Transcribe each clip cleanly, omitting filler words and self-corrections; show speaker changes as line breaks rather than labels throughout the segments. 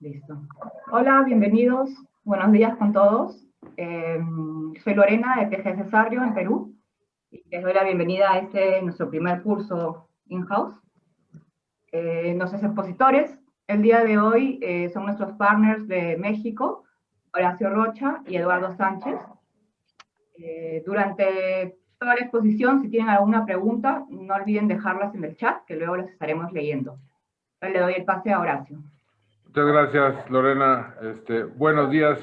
Listo. Hola, bienvenidos. Buenos días con todos. Soy Lorena de TGS Sarrio, en Perú. Y les doy la bienvenida a nuestro primer curso in-house. Nuestros expositores el día de hoy son nuestros partners de México, Horacio Rocha y Eduardo Sánchez. Durante toda la exposición, si tienen alguna pregunta, no olviden dejarlas en el chat, que luego las estaremos leyendo. Ahora le doy el pase a Horacio.
Muchas gracias, Lorena. Buenos días.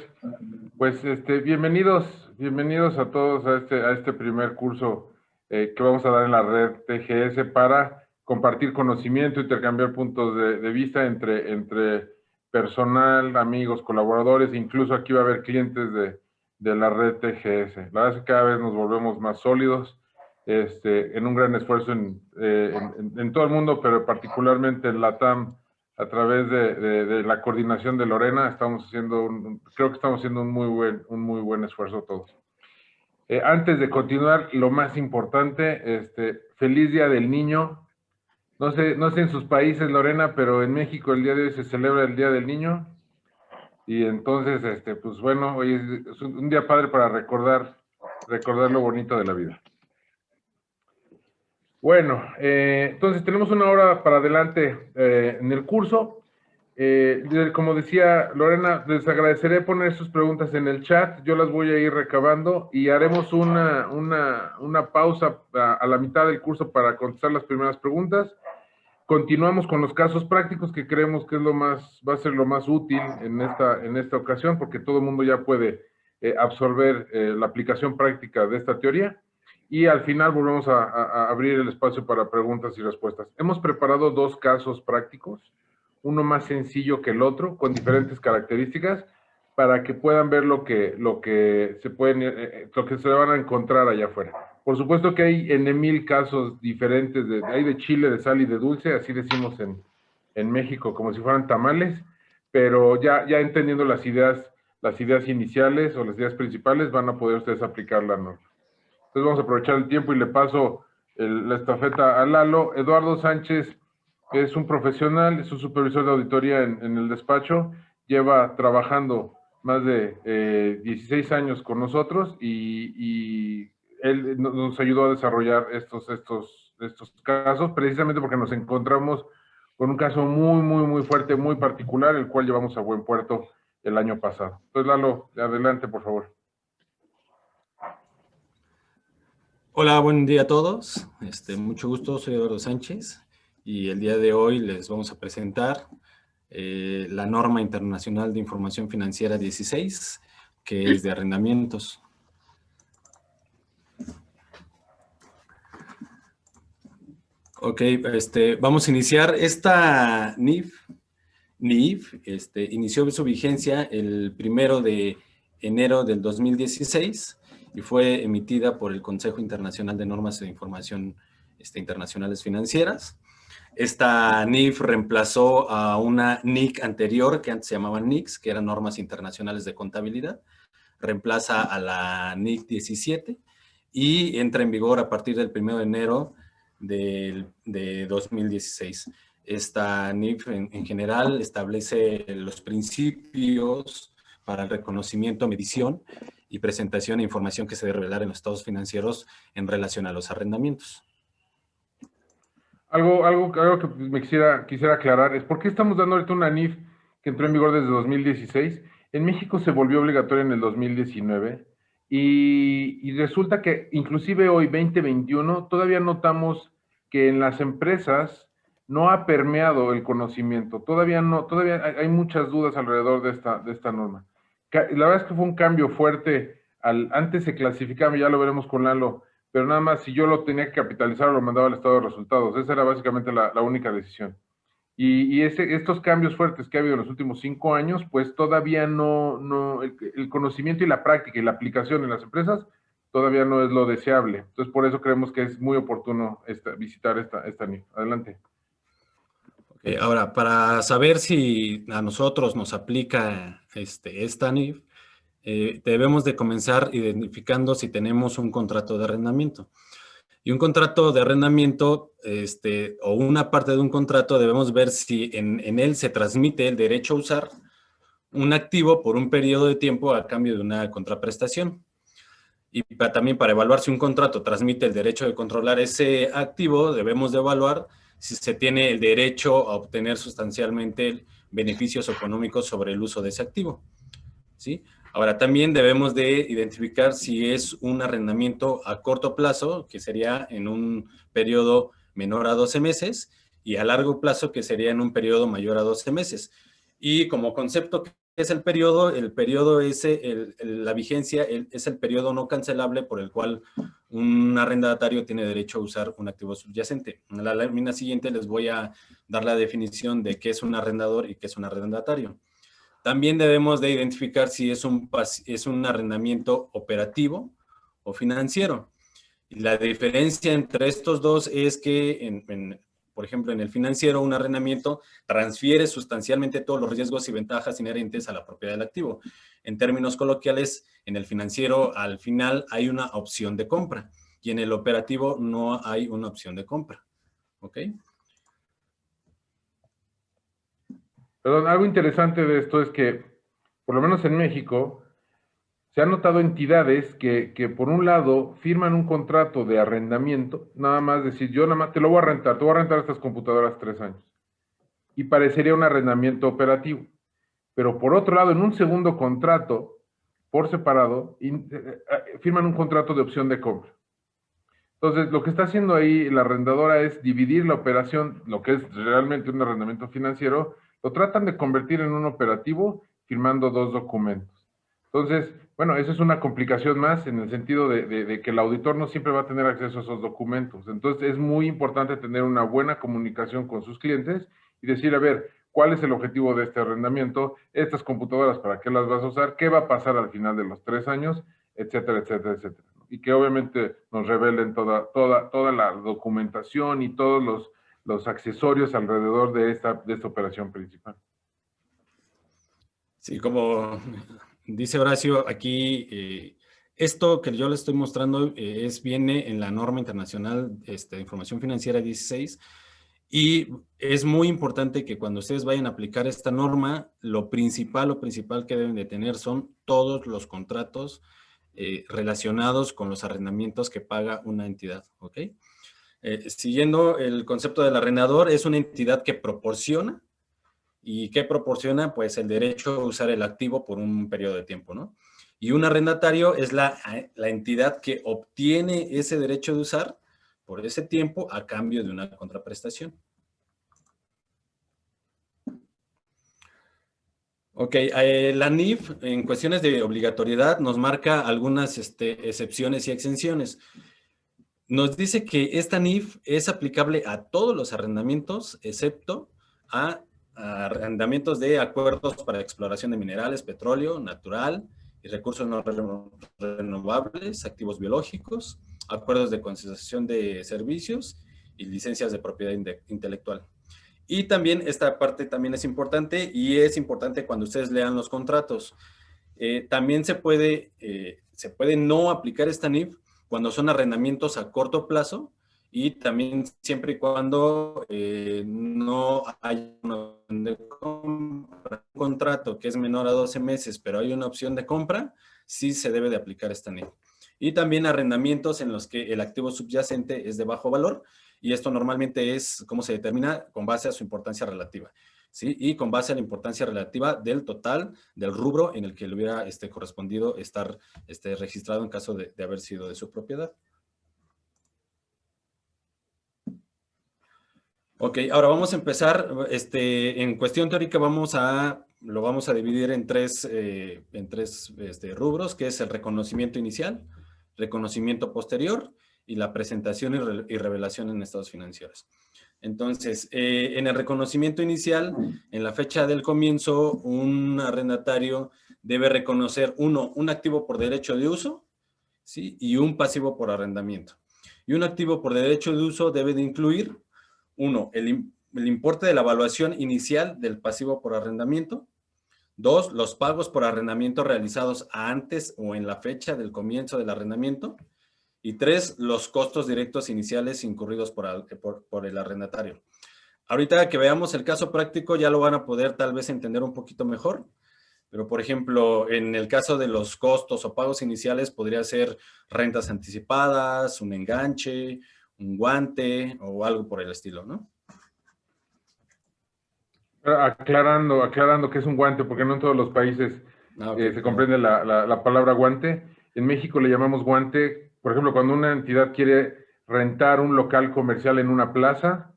Pues bienvenidos a todos a este primer curso que vamos a dar en la red TGS para compartir conocimiento, intercambiar puntos de vista entre personal, amigos, colaboradores, incluso aquí va a haber clientes de la red TGS. La verdad es que cada vez nos volvemos más sólidos, en un gran esfuerzo en todo el mundo, pero particularmente en LATAM. A través de la coordinación de Lorena, creo que estamos haciendo un muy buen esfuerzo todos. Antes de continuar, lo más importante, feliz Día del Niño. No sé en sus países, Lorena, pero en México el día de hoy se celebra el Día del Niño. Y entonces, pues bueno, hoy es un día padre para recordar lo bonito de la vida. Bueno, entonces tenemos una hora para adelante en el curso. Como decía Lorena, les agradeceré poner sus preguntas en el chat. Yo las voy a ir recabando y haremos una pausa a la mitad del curso para contestar las primeras preguntas. Continuamos con los casos prácticos que creemos que va a ser lo más útil en esta ocasión, porque todo el mundo ya puede absorber la aplicación práctica de esta teoría. Y al final volvemos a abrir el espacio para preguntas y respuestas. Hemos preparado dos casos prácticos, uno más sencillo que el otro, con diferentes características, para que puedan ver lo que se van a encontrar allá afuera. Por supuesto que hay en 1000 casos diferentes, hay de chile, de sal y de dulce, así decimos en México, como si fueran tamales, pero ya entendiendo las ideas iniciales o las ideas principales, van a poder ustedes aplicar la norma. Entonces vamos a aprovechar el tiempo y le paso la estafeta a Lalo. Eduardo Sánchez es un profesional, es un supervisor de auditoría en el despacho, lleva trabajando más de 16 años con nosotros y él nos ayudó a desarrollar estos casos, precisamente porque nos encontramos con un caso muy fuerte, muy particular, el cual llevamos a buen puerto el año pasado. Entonces, Lalo, adelante, por favor.
Hola, buen día a todos. Mucho gusto, soy Eduardo Sánchez y el día de hoy les vamos a presentar la Norma Internacional de Información Financiera 16, que es de arrendamientos. Ok, vamos a iniciar. Esta NIF inició su vigencia el 1 de enero del 2016 y fue emitida por el Consejo Internacional de Normas de Información Internacionales Financieras. Esta NIF reemplazó a una NIC anterior, que antes se llamaban NICs, que eran Normas Internacionales de Contabilidad. Reemplaza a la NIC 17 y entra en vigor a partir del 1 de enero de 2016. Esta NIF en general establece los principios para el reconocimiento, medición y presentación de información que se debe revelar en los estados financieros en relación a los arrendamientos.
Algo que me quisiera aclarar es por qué estamos dando ahorita una NIF que entró en vigor desde 2016. En México se volvió obligatoria en el 2019 y resulta que inclusive hoy, 2021, todavía notamos que en las empresas no ha permeado el conocimiento. Todavía hay muchas dudas alrededor de esta norma. La verdad es que fue un cambio fuerte. Antes se clasificaba, ya lo veremos con Lalo, pero nada más si yo lo tenía que capitalizar o lo mandaba al estado de resultados. Esa era básicamente la única decisión. Y estos cambios fuertes que ha habido en los últimos 5 años, pues todavía el conocimiento y la práctica y la aplicación en las empresas todavía no es lo deseable. Entonces, por eso creemos que es muy oportuno visitar esta NIF. Adelante.
Okay, ahora, para saber si a nosotros nos aplica esta NIF, debemos de comenzar identificando si tenemos un contrato de arrendamiento. Y un contrato de arrendamiento, o una parte de un contrato, debemos ver si en él se transmite el derecho a usar un activo por un periodo de tiempo a cambio de una contraprestación. Y también para evaluar si un contrato transmite el derecho de controlar ese activo, debemos de evaluar si se tiene el derecho a obtener sustancialmente beneficios económicos sobre el uso de ese activo, ¿sí? Ahora, también debemos de identificar si es un arrendamiento a corto plazo, que sería en un periodo menor a 12 meses, y a largo plazo, que sería en un periodo mayor a 12 meses. Y como concepto, ¿qué es el periodo? El periodo es la vigencia, es el periodo no cancelable por el cual un arrendatario tiene derecho a usar un activo subyacente. En la lámina siguiente les voy a dar la definición de qué es un arrendador y qué es un arrendatario. También debemos de identificar si es un arrendamiento operativo o financiero. Y la diferencia entre estos dos es que, por ejemplo, en el financiero, un arrendamiento transfiere sustancialmente todos los riesgos y ventajas inherentes a la propiedad del activo. En términos coloquiales, en el financiero, al final, hay una opción de compra. Y en el operativo no hay una opción de compra. ¿Ok?
Perdón, algo interesante de esto es que, por lo menos en México, se han notado entidades que por un lado firman un contrato de arrendamiento, nada más decir, yo nada más te voy a rentar estas computadoras 3 años. Y parecería un arrendamiento operativo. Pero por otro lado, en un segundo contrato, por separado, firman un contrato de opción de compra. Entonces, lo que está haciendo ahí la arrendadora es dividir la operación, lo que es realmente un arrendamiento financiero, lo tratan de convertir en un operativo firmando 2 documentos. Entonces, bueno, eso es una complicación más en el sentido de que el auditor no siempre va a tener acceso a esos documentos. Entonces, es muy importante tener una buena comunicación con sus clientes y decir, a ver, ¿cuál es el objetivo de este arrendamiento? Estas computadoras, ¿para qué las vas a usar? ¿Qué va a pasar al final de los 3 años? Etcétera, etcétera, etcétera. Y que obviamente nos revelen toda la documentación y todos los accesorios alrededor de esta operación principal.
Sí, como dice Horacio, aquí esto que yo le estoy mostrando viene en la norma internacional de información financiera 16, y es muy importante que cuando ustedes vayan a aplicar esta norma, lo principal que deben de tener son todos los contratos relacionados con los arrendamientos que paga una entidad, ¿ok? Siguiendo el concepto del arrendador, es una entidad que proporciona. ¿Y qué proporciona? Pues el derecho a usar el activo por un periodo de tiempo, ¿no? Y un arrendatario es la entidad que obtiene ese derecho de usar por ese tiempo a cambio de una contraprestación. Ok, la NIF en cuestiones de obligatoriedad nos marca algunas excepciones y exenciones. Nos dice que esta NIF es aplicable a todos los arrendamientos, excepto a arrendamientos de acuerdos para exploración de minerales, petróleo, natural y recursos no renovables, activos biológicos, acuerdos de concesión de servicios y licencias de propiedad intelectual. Y también esta parte también es importante, y es importante cuando ustedes lean los contratos. También se puede no aplicar esta NIF cuando son arrendamientos a corto plazo, y también siempre y cuando no hay un contrato que es menor a 12 meses, pero hay una opción de compra, sí se debe de aplicar esta NIF. Y también arrendamientos en los que el activo subyacente es de bajo valor, y esto normalmente es, ¿cómo se determina? Con base a su importancia relativa, ¿sí? Y con base a la importancia relativa del total del rubro en el que le hubiera correspondido estar registrado en caso de haber sido de su propiedad. Ok, ahora vamos a empezar. En cuestión teórica lo vamos a dividir en tres rubros, que es el reconocimiento inicial, reconocimiento posterior y la presentación y revelación en estados financieros. Entonces, en el reconocimiento inicial, en la fecha del comienzo, un arrendatario debe reconocer, un activo por derecho de uso, ¿sí? Y un pasivo por arrendamiento. Y un activo por derecho de uso debe de incluir, el importe de la evaluación inicial del pasivo por arrendamiento. 2, los pagos por arrendamiento realizados antes o en la fecha del comienzo del arrendamiento. Y 3, los costos directos iniciales incurridos por el arrendatario. Ahorita que veamos el caso práctico ya lo van a poder tal vez entender un poquito mejor, Pero, por ejemplo, en el caso de los costos o pagos iniciales, podría ser rentas anticipadas, un enganche, un guante o algo por el estilo, ¿no?
Aclarando que es un guante, porque no en todos los países se comprende la palabra guante. En México le llamamos guante, por ejemplo, cuando una entidad quiere rentar un local comercial en una plaza,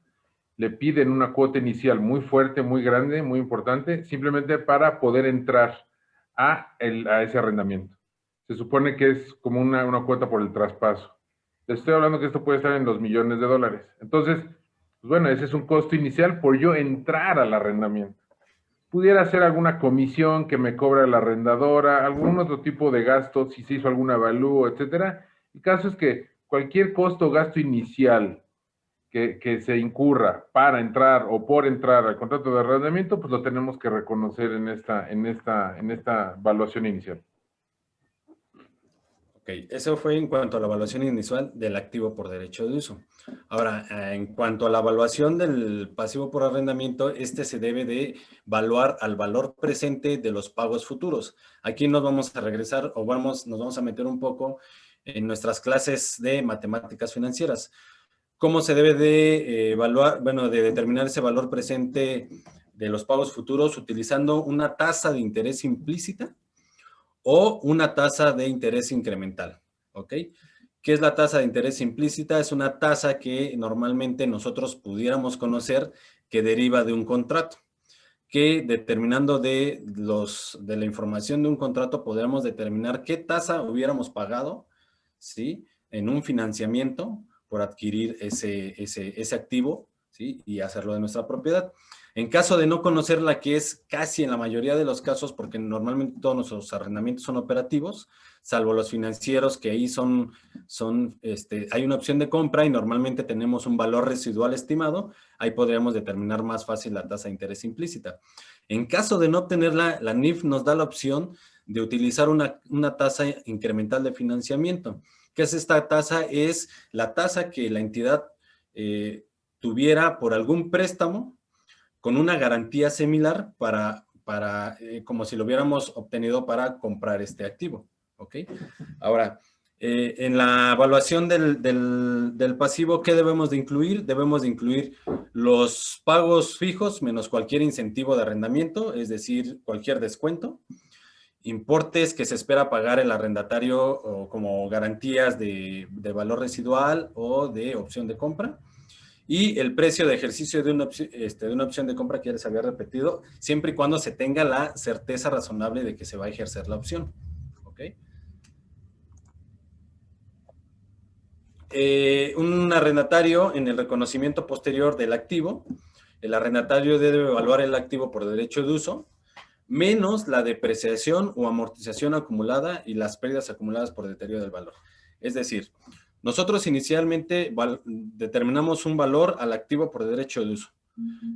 le piden una cuota inicial muy fuerte, muy grande, muy importante, simplemente para poder entrar a ese arrendamiento. Se supone que es como una cuota por el traspaso. Les estoy hablando que esto puede estar en los millones de dólares. Entonces, pues bueno, ese es un costo inicial por yo entrar al arrendamiento. Pudiera ser alguna comisión que me cobra la arrendadora, algún otro tipo de gasto, si se hizo algún avalúo, etcétera. El caso es que cualquier costo o gasto inicial que se incurra para entrar o por entrar al contrato de arrendamiento, pues lo tenemos que reconocer en esta evaluación inicial.
Ok, eso fue en cuanto a la evaluación inicial del activo por derecho de uso. Ahora, en cuanto a la evaluación del pasivo por arrendamiento, este se debe de evaluar al valor presente de los pagos futuros. Aquí nos vamos a regresar o nos vamos a meter un poco en nuestras clases de matemáticas financieras. ¿Cómo se debe de evaluar, de determinar ese valor presente de los pagos futuros utilizando una tasa de interés implícita o una tasa de interés incremental? ¿Ok? ¿Qué es la tasa de interés implícita? Es una tasa que normalmente nosotros pudiéramos conocer que deriva de un contrato, que determinando de la información de un contrato podríamos determinar qué tasa hubiéramos pagado, ¿sí?, en un financiamiento por adquirir ese activo, ¿sí?, y hacerlo de nuestra propiedad. En caso de no conocerla, que es casi en la mayoría de los casos, porque normalmente todos nuestros arrendamientos son operativos, salvo los financieros, que ahí hay una opción de compra y normalmente tenemos un valor residual estimado, ahí podríamos determinar más fácil la tasa de interés implícita. En caso de no obtenerla, la NIF nos da la opción de utilizar una tasa incremental de financiamiento. ¿Qué es esta tasa? Es la tasa que la entidad tuviera por algún préstamo con una garantía similar como si lo hubiéramos obtenido para comprar este activo. ¿Ok? Ahora, en la evaluación del pasivo, ¿qué debemos de incluir? Debemos de incluir los pagos fijos menos cualquier incentivo de arrendamiento, es decir, cualquier descuento, importes que se espera pagar el arrendatario o como garantías de valor residual o de opción de compra, y el precio de ejercicio de una opción de compra que ya les había repetido, siempre y cuando se tenga la certeza razonable de que se va a ejercer la opción. ¿Ok? Un arrendatario, en el reconocimiento posterior del activo, el arrendatario debe evaluar el activo por derecho de uso, menos la depreciación o amortización acumulada y las pérdidas acumuladas por deterioro del valor. Es decir, nosotros inicialmente determinamos un valor al activo por derecho de uso.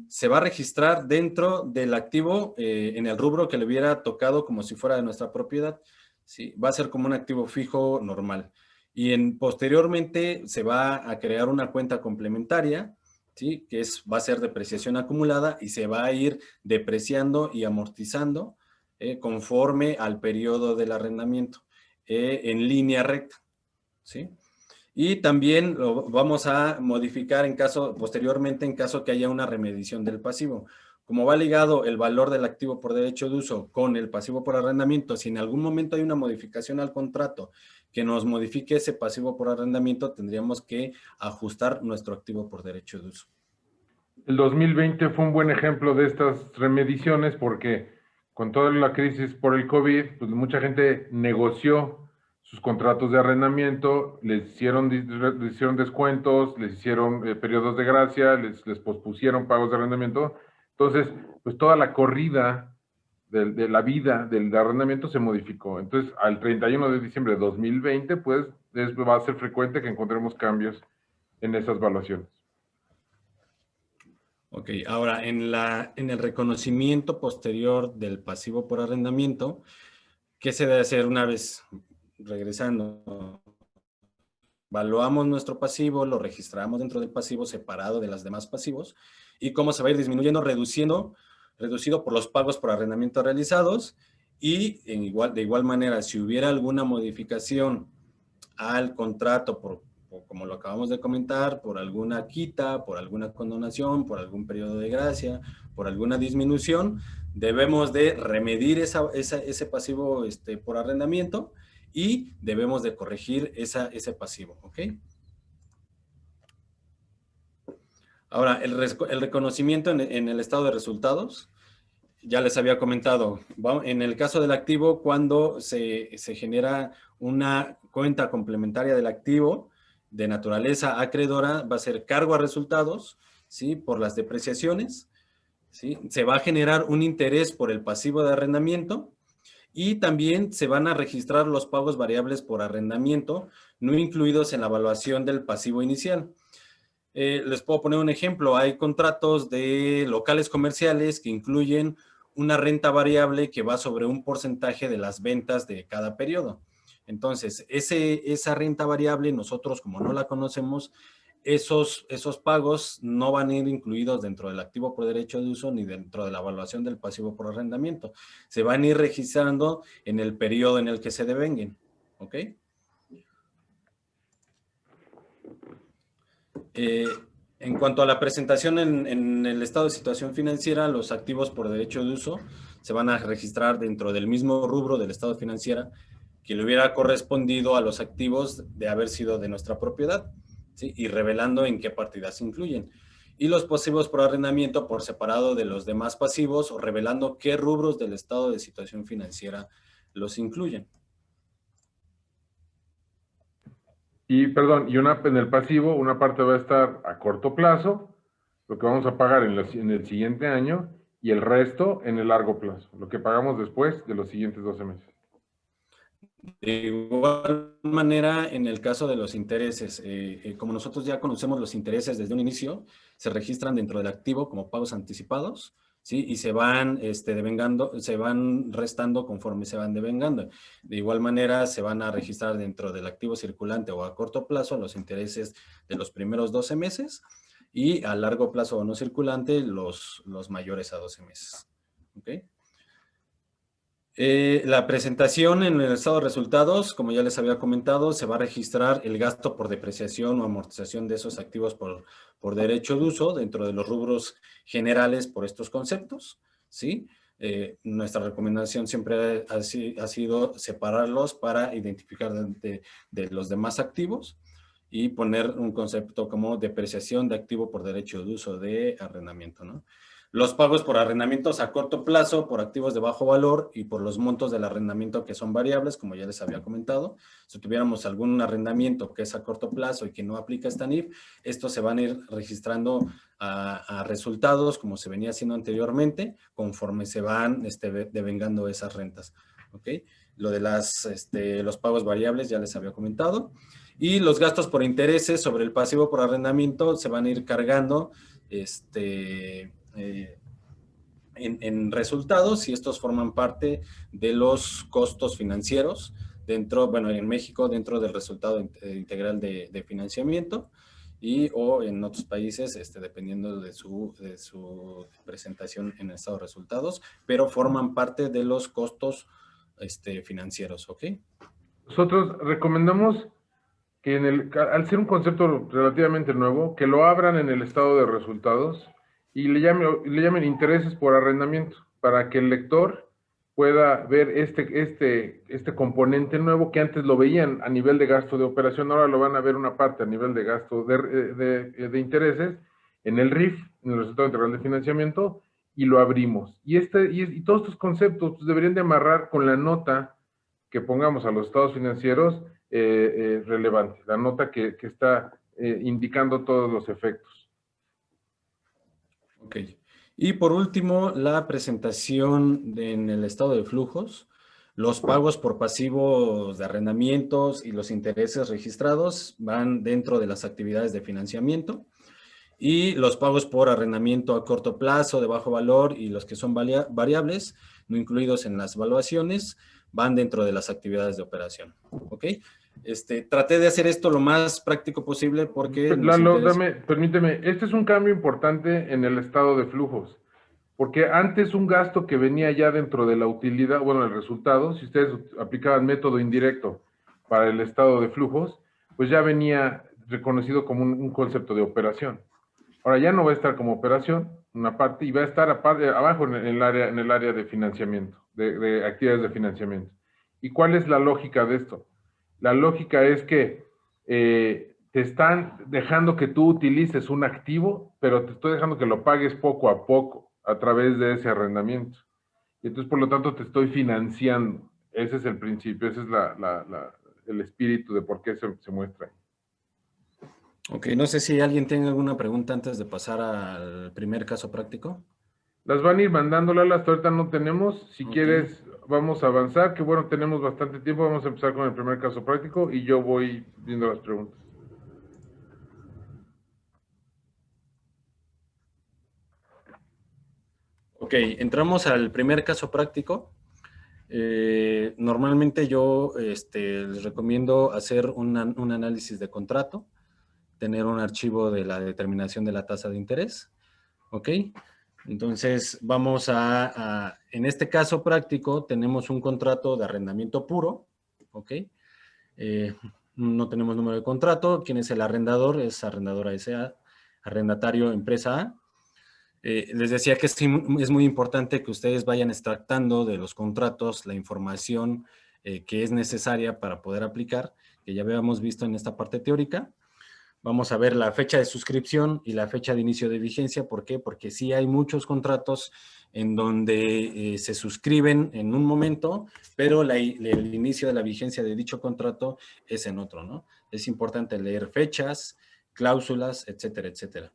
Se va a registrar dentro del activo en el rubro que le hubiera tocado como si fuera de nuestra propiedad. ¿Sí? Va a ser como un activo fijo normal. Y posteriormente se va a crear una cuenta complementaria, ¿sí?, que va a ser depreciación acumulada y se va a ir depreciando y amortizando conforme al periodo del arrendamiento en línea recta, ¿sí? Y también lo vamos a modificar posteriormente en caso que haya una remediación del pasivo. Como va ligado el valor del activo por derecho de uso con el pasivo por arrendamiento, si en algún momento hay una modificación al contrato que nos modifique ese pasivo por arrendamiento, tendríamos que ajustar nuestro activo por derecho de uso.
El 2020 fue un buen ejemplo de estas remediaciones porque con toda la crisis por el COVID, pues mucha gente negoció sus contratos de arrendamiento, les hicieron descuentos, les hicieron periodos de gracia, les pospusieron pagos de arrendamiento. Entonces, pues toda la corrida de la vida del arrendamiento se modificó. Entonces, al 31 de diciembre de 2020, pues va a ser frecuente que encontremos cambios en esas valuaciones.
Ok, ahora en el reconocimiento posterior del pasivo por arrendamiento, ¿qué se debe hacer una vez regresando? Evaluamos nuestro pasivo, lo registramos dentro del pasivo separado de los demás pasivos y cómo se va a ir disminuyendo, reducido por los pagos por arrendamiento realizados Y de igual manera, si hubiera alguna modificación al contrato, como lo acabamos de comentar, por alguna quita, por alguna condonación, por algún periodo de gracia, por alguna disminución, debemos de remedir ese pasivo por arrendamiento y debemos de corregir ese pasivo, ¿ok? Ahora, el reconocimiento en el estado de resultados, ya les había comentado, en el caso del activo, cuando se genera una cuenta complementaria del activo de naturaleza acreedora, va a ser cargo a resultados, ¿sí? Por las depreciaciones, ¿sí? Se va a generar un interés por el pasivo de arrendamiento y también se van a registrar los pagos variables por arrendamiento, no incluidos en la evaluación del pasivo inicial. Les puedo poner un ejemplo. Hay contratos de locales comerciales que incluyen una renta variable que va sobre un porcentaje de las ventas de cada periodo. Entonces, esa renta variable, nosotros como no la conocemos, esos pagos no van a ir incluidos dentro del activo por derecho de uso ni dentro de la evaluación del pasivo por arrendamiento. Se van a ir registrando en el periodo en el que se devenguen. ¿Ok? En cuanto a la presentación en el estado de situación financiera, los activos por derecho de uso se van a registrar dentro del mismo rubro del estado financiero que le hubiera correspondido a los activos de haber sido de nuestra propiedad, ¿sí? Y revelando en qué partidas se incluyen. Y los pasivos por arrendamiento por separado de los demás pasivos o revelando qué rubros del estado de situación financiera los incluyen.
Y, perdón, en el pasivo, una parte va a estar a corto plazo, lo que vamos a pagar en el siguiente año, y el resto en el largo plazo, lo que pagamos después de los siguientes 12 meses.
De igual manera, en el caso de los intereses, como nosotros ya conocemos los intereses desde un inicio, se registran dentro del activo como pagos anticipados, ¿sí? Y se van devengando, se van restando conforme se van devengando. De igual manera, se van a registrar dentro del activo circulante o a corto plazo los intereses de los primeros 12 meses y a largo plazo o no circulante los mayores a 12 meses. ¿Ok? La presentación en el estado de resultados, como ya les había comentado, se va a registrar el gasto por depreciación o amortización de esos activos por derecho de uso dentro de los rubros generales por estos conceptos, ¿sí? Nuestra recomendación siempre ha sido separarlos para identificar de los demás activos y poner un concepto como depreciación de activo por derecho de uso de arrendamiento, ¿no? Los pagos por arrendamientos a corto plazo, por activos de bajo valor y por los montos del arrendamiento que son variables, como ya les había comentado. Si tuviéramos algún arrendamiento que es a corto plazo y que no aplica esta NIF, estos se van a ir registrando a resultados como se venía haciendo anteriormente, conforme se van devengando esas rentas. ¿Ok? Lo de los pagos variables ya les había comentado. Y los gastos por intereses sobre el pasivo por arrendamiento se van a ir cargando en resultados y estos forman parte de los costos financieros en México dentro del resultado integral de financiamiento o en otros países dependiendo de su presentación en el estado de resultados, pero forman parte de los costos financieros, ¿ok?
Nosotros recomendamos que al ser un concepto relativamente nuevo, que lo abran en el estado de resultados y le llamen intereses por arrendamiento, para que el lector pueda ver este componente nuevo que antes lo veían a nivel de gasto de operación, ahora lo van a ver una parte a nivel de gasto de intereses en el RIF, en el resultado integral de financiamiento, y lo abrimos. Y todos estos conceptos pues, deberían de amarrar con la nota que pongamos a los estados financieros relevante, la nota que está indicando todos los efectos.
Ok. Y por último, la presentación en el estado de flujos, los pagos por pasivos de arrendamientos y los intereses registrados van dentro de las actividades de financiamiento y los pagos por arrendamiento a corto plazo, de bajo valor y los que son variables, no incluidos en las evaluaciones, van dentro de las actividades de operación. ¿Ok? Traté de hacer esto lo más práctico posible porque...
Lalo, permíteme, este es un cambio importante en el estado de flujos. Porque antes un gasto que venía ya dentro de la utilidad, bueno, el resultado, si ustedes aplicaban método indirecto para el estado de flujos, pues ya venía reconocido como un concepto de operación. Ahora ya no va a estar como operación, una parte, y va a estar aparte, abajo en el área de financiamiento, de actividades de financiamiento. ¿Y cuál es la lógica de esto? La lógica es que te están dejando que tú utilices un activo, pero te estoy dejando que lo pagues poco a poco a través de ese arrendamiento. Y entonces, por lo tanto, te estoy financiando. Ese es el principio, ese es el espíritu de por qué se muestra ahí.
Ok, no sé si alguien tiene alguna pregunta antes de pasar al primer caso práctico.
Las van a ir mandando, Lala, hasta ahorita no tenemos. Si
Ok.
quieres, vamos a avanzar, que bueno, tenemos bastante tiempo. Vamos a empezar con el primer caso práctico y yo voy viendo las preguntas.
Ok, entramos al primer caso práctico. Normalmente yo les recomiendo hacer un análisis de contrato, tener un archivo de la determinación de la tasa de interés. Ok, entonces vamos en este caso práctico tenemos un contrato de arrendamiento puro. Ok, no tenemos número de contrato. ¿Quién es el arrendador? Es arrendadora S.A., arrendatario empresa A. Les decía que es muy importante que ustedes vayan extractando de los contratos la información que es necesaria para poder aplicar, que ya habíamos visto en esta parte teórica. Vamos a ver la fecha de suscripción y la fecha de inicio de vigencia. ¿Por qué? Porque sí hay muchos contratos en donde se suscriben en un momento, pero el inicio de la vigencia de dicho contrato es en otro, ¿no? Es importante leer fechas, cláusulas, etcétera, etcétera.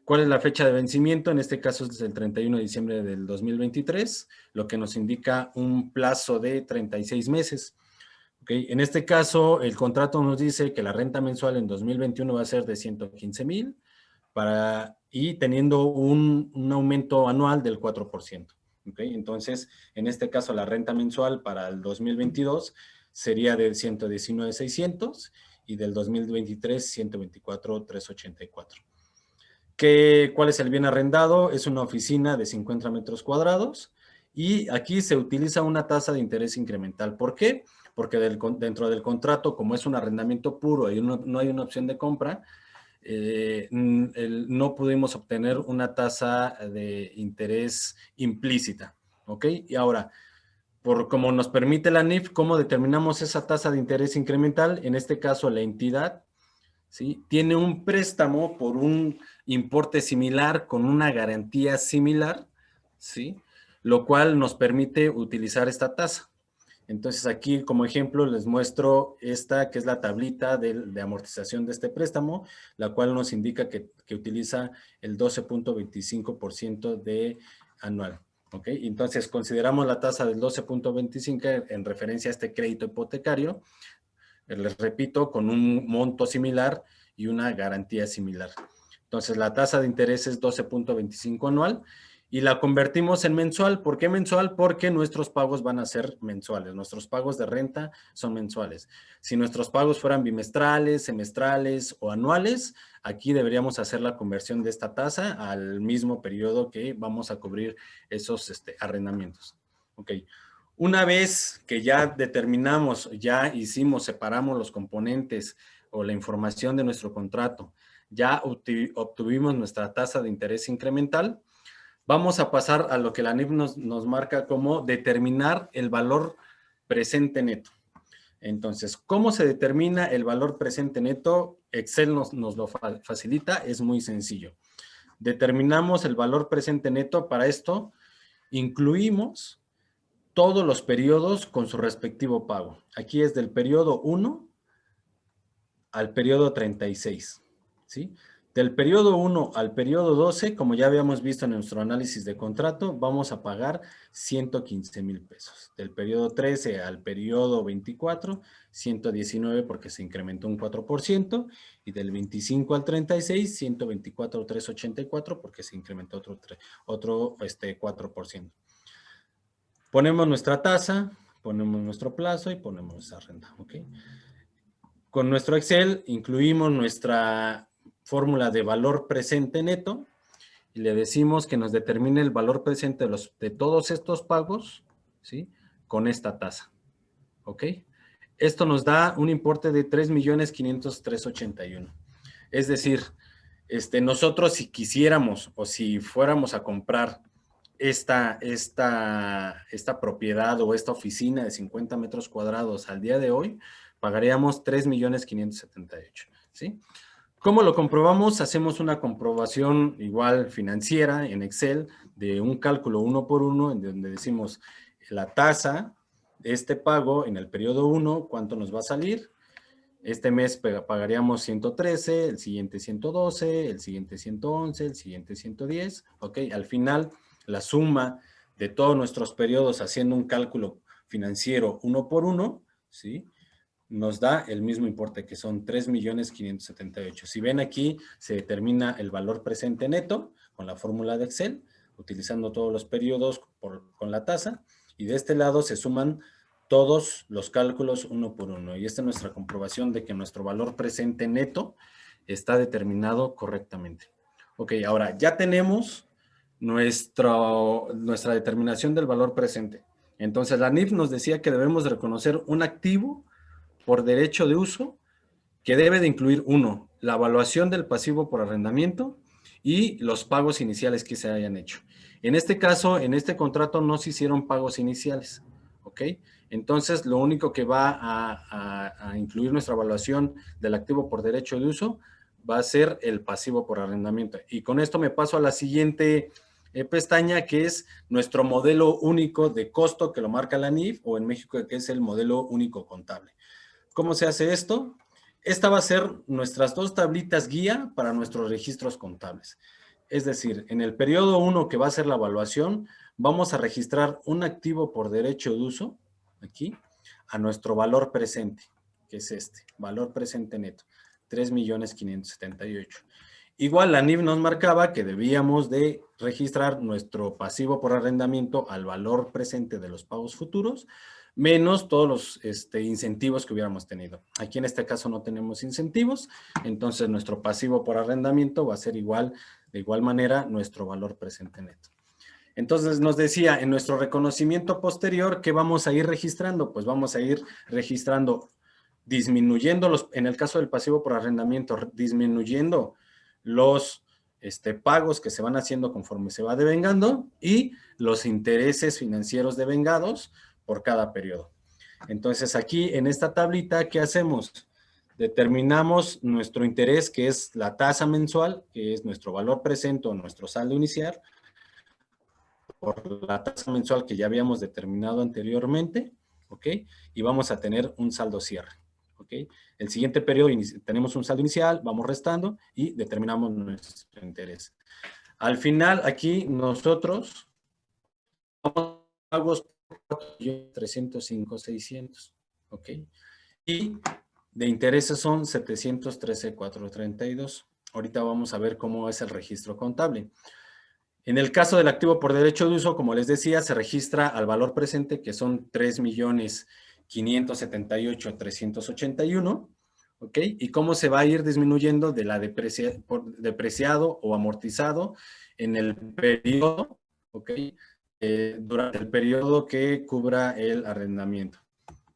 ¿Cuál es la fecha de vencimiento? En este caso es el 31 de diciembre del 2023, lo que nos indica un plazo de 36 meses. Okay. En este caso, el contrato nos dice que la renta mensual en 2021 va a ser de 115,000 y teniendo un aumento anual del 4%. Okay. Entonces, en este caso, la renta mensual para el 2022 sería de 119,600 y del 2023, 124,384. ¿Cuál es el bien arrendado? Es una oficina de 50 metros cuadrados y aquí se utiliza una tasa de interés incremental. ¿Por qué? Porque dentro del contrato, como es un arrendamiento puro y no hay una opción de compra, no pudimos obtener una tasa de interés implícita. ¿Ok? Y ahora, como nos permite la NIF, ¿cómo determinamos esa tasa de interés incremental? En este caso, la entidad, ¿sí?, tiene un préstamo por un importe similar con una garantía similar, ¿sí?, lo cual nos permite utilizar esta tasa. Entonces aquí como ejemplo les muestro esta que es la tablita de amortización de este préstamo, la cual nos indica que utiliza el 12.25% de anual. ¿Ok? Entonces consideramos la tasa del 12.25 en referencia a este crédito hipotecario. Les repito, con un monto similar y una garantía similar. Entonces, la tasa de interés es 12.25 anual y la convertimos en mensual. ¿Por qué mensual? Porque nuestros pagos van a ser mensuales. Nuestros pagos de renta son mensuales. Si nuestros pagos fueran bimestrales, semestrales o anuales, aquí deberíamos hacer la conversión de esta tasa al mismo periodo que vamos a cubrir esos arrendamientos. Ok. Una vez que ya determinamos, separamos los componentes o la información de nuestro contrato, ya obtuvimos nuestra tasa de interés incremental, vamos a pasar a lo que la NIF nos marca como determinar el valor presente neto. Entonces, ¿cómo se determina el valor presente neto? Excel nos lo facilita, es muy sencillo. Determinamos el valor presente neto. Para esto, incluimos todos los periodos con su respectivo pago. Aquí es del periodo 1 al periodo 36, ¿sí? Del periodo 1 al periodo 12, como ya habíamos visto en nuestro análisis de contrato, vamos a pagar 115,000 pesos. Del periodo 13 al periodo 24, 119 porque se incrementó un 4%, y del 25 al 36, 124,384 porque se incrementó otro 4%. Ponemos nuestra tasa, ponemos nuestro plazo y ponemos nuestra renta, ¿ok? Con nuestro Excel incluimos nuestra fórmula de valor presente neto y le decimos que nos determine el valor presente de todos estos pagos, ¿sí? Con esta tasa, ¿ok? Esto nos da un importe de 3.503.81. Es decir, nosotros si quisiéramos o si fuéramos a comprar esta propiedad o esta oficina de 50 metros cuadrados al día de hoy, pagaríamos 3.578.000, ¿sí? ¿Cómo lo comprobamos? Hacemos una comprobación igual financiera en Excel de un cálculo 1 por 1, en donde decimos la tasa de este pago en el periodo 1, cuánto nos va a salir. Este mes pagaríamos 113, el siguiente 112, el siguiente 111, el siguiente 110. Ok, al final la suma de todos nuestros periodos haciendo un cálculo financiero 1 por 1, ¿sí? Nos da el mismo importe, que son 3.578.000. Si ven aquí, se determina el valor presente neto con la fórmula de Excel, utilizando todos los periodos con la tasa, y de este lado se suman todos los cálculos uno por uno. Y esta es nuestra comprobación de que nuestro valor presente neto está determinado correctamente. Ok, ahora ya tenemos nuestra determinación del valor presente. Entonces la NIF nos decía que debemos de reconocer un activo por derecho de uso que debe de incluir, uno, la evaluación del pasivo por arrendamiento y los pagos iniciales que se hayan hecho. En este caso, en este contrato no se hicieron pagos iniciales, ¿ok? Entonces, lo único que va a incluir nuestra evaluación del activo por derecho de uso va a ser el pasivo por arrendamiento. Y con esto me paso a la siguiente pestaña, que es nuestro modelo único de costo que lo marca la NIF, o en México que es el modelo único contable. ¿Cómo se hace esto? Esta va a ser nuestras dos tablitas guía para nuestros registros contables. Es decir, en el periodo 1, que va a ser la evaluación, vamos a registrar un activo por derecho de uso, aquí, a nuestro valor presente, que es valor presente neto, 3.578.000. Igual la NIF nos marcaba que debíamos de registrar nuestro pasivo por arrendamiento al valor presente de los pagos futuros, menos todos los incentivos que hubiéramos tenido. Aquí en este caso no tenemos incentivos, entonces nuestro pasivo por arrendamiento va a ser de igual manera, nuestro valor presente neto. Entonces nos decía, en nuestro reconocimiento posterior, ¿qué vamos a ir registrando? Pues vamos a ir registrando, disminuyendo en el caso del pasivo por arrendamiento, disminuyendo los pagos que se van haciendo conforme se va devengando y los intereses financieros devengados por cada periodo. Entonces aquí en esta tablita, ¿qué hacemos? Determinamos nuestro interés, que es la tasa mensual, que es nuestro valor presente o nuestro saldo inicial, por la tasa mensual que ya habíamos determinado anteriormente, ¿ok? Y vamos a tener un saldo cierre, ¿ok? El siguiente periodo tenemos un saldo inicial, vamos restando y determinamos nuestro interés. Al final, aquí nosotros vamos a pagos 305.600, ¿ok? Y de intereses son 713.432. Ahorita vamos a ver cómo es el registro contable. En el caso del activo por derecho de uso, como les decía, se registra al valor presente, que son 3.578.381, ¿ok? Y cómo se va a ir disminuyendo de la depreciado o amortizado en el periodo, ¿ok? Durante el periodo que cubra el arrendamiento,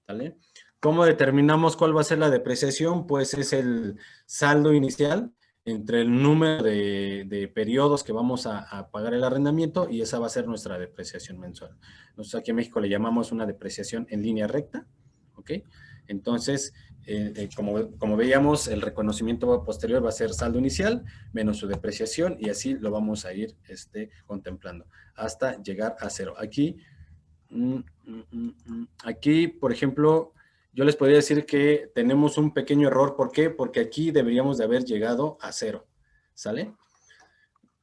¿vale? ¿Cómo determinamos cuál va a ser la depreciación? Pues es el saldo inicial entre el número de periodos que vamos a pagar el arrendamiento, y esa va a ser nuestra depreciación mensual. Nosotros aquí en México le llamamos una depreciación en línea recta, ¿ok? Entonces, como veíamos, el reconocimiento posterior va a ser saldo inicial menos su depreciación, y así lo vamos a ir contemplando hasta llegar a cero. Aquí, por ejemplo, yo les podría decir que tenemos un pequeño error. ¿Por qué? Porque aquí deberíamos de haber llegado a cero, ¿sale?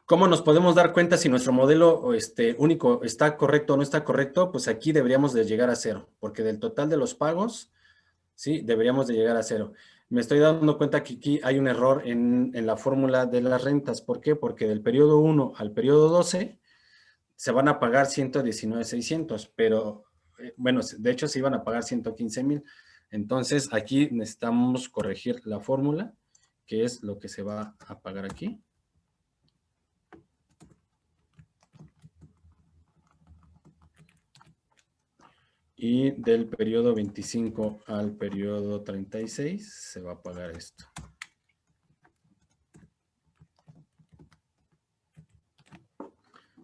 ¿Cómo nos podemos dar cuenta si nuestro modelo único está correcto o no está correcto? Pues aquí deberíamos de llegar a cero, porque del total de los pagos, sí, deberíamos de llegar a cero. Me estoy dando cuenta que aquí hay un error en la fórmula de las rentas. ¿Por qué? Porque del periodo 1 al periodo 12 se van a pagar 119.600, pero bueno, de hecho se iban a pagar 115.000. Entonces aquí necesitamos corregir la fórmula, que es lo que se va a pagar aquí. y del periodo 25 al periodo 36 se va a pagar esto.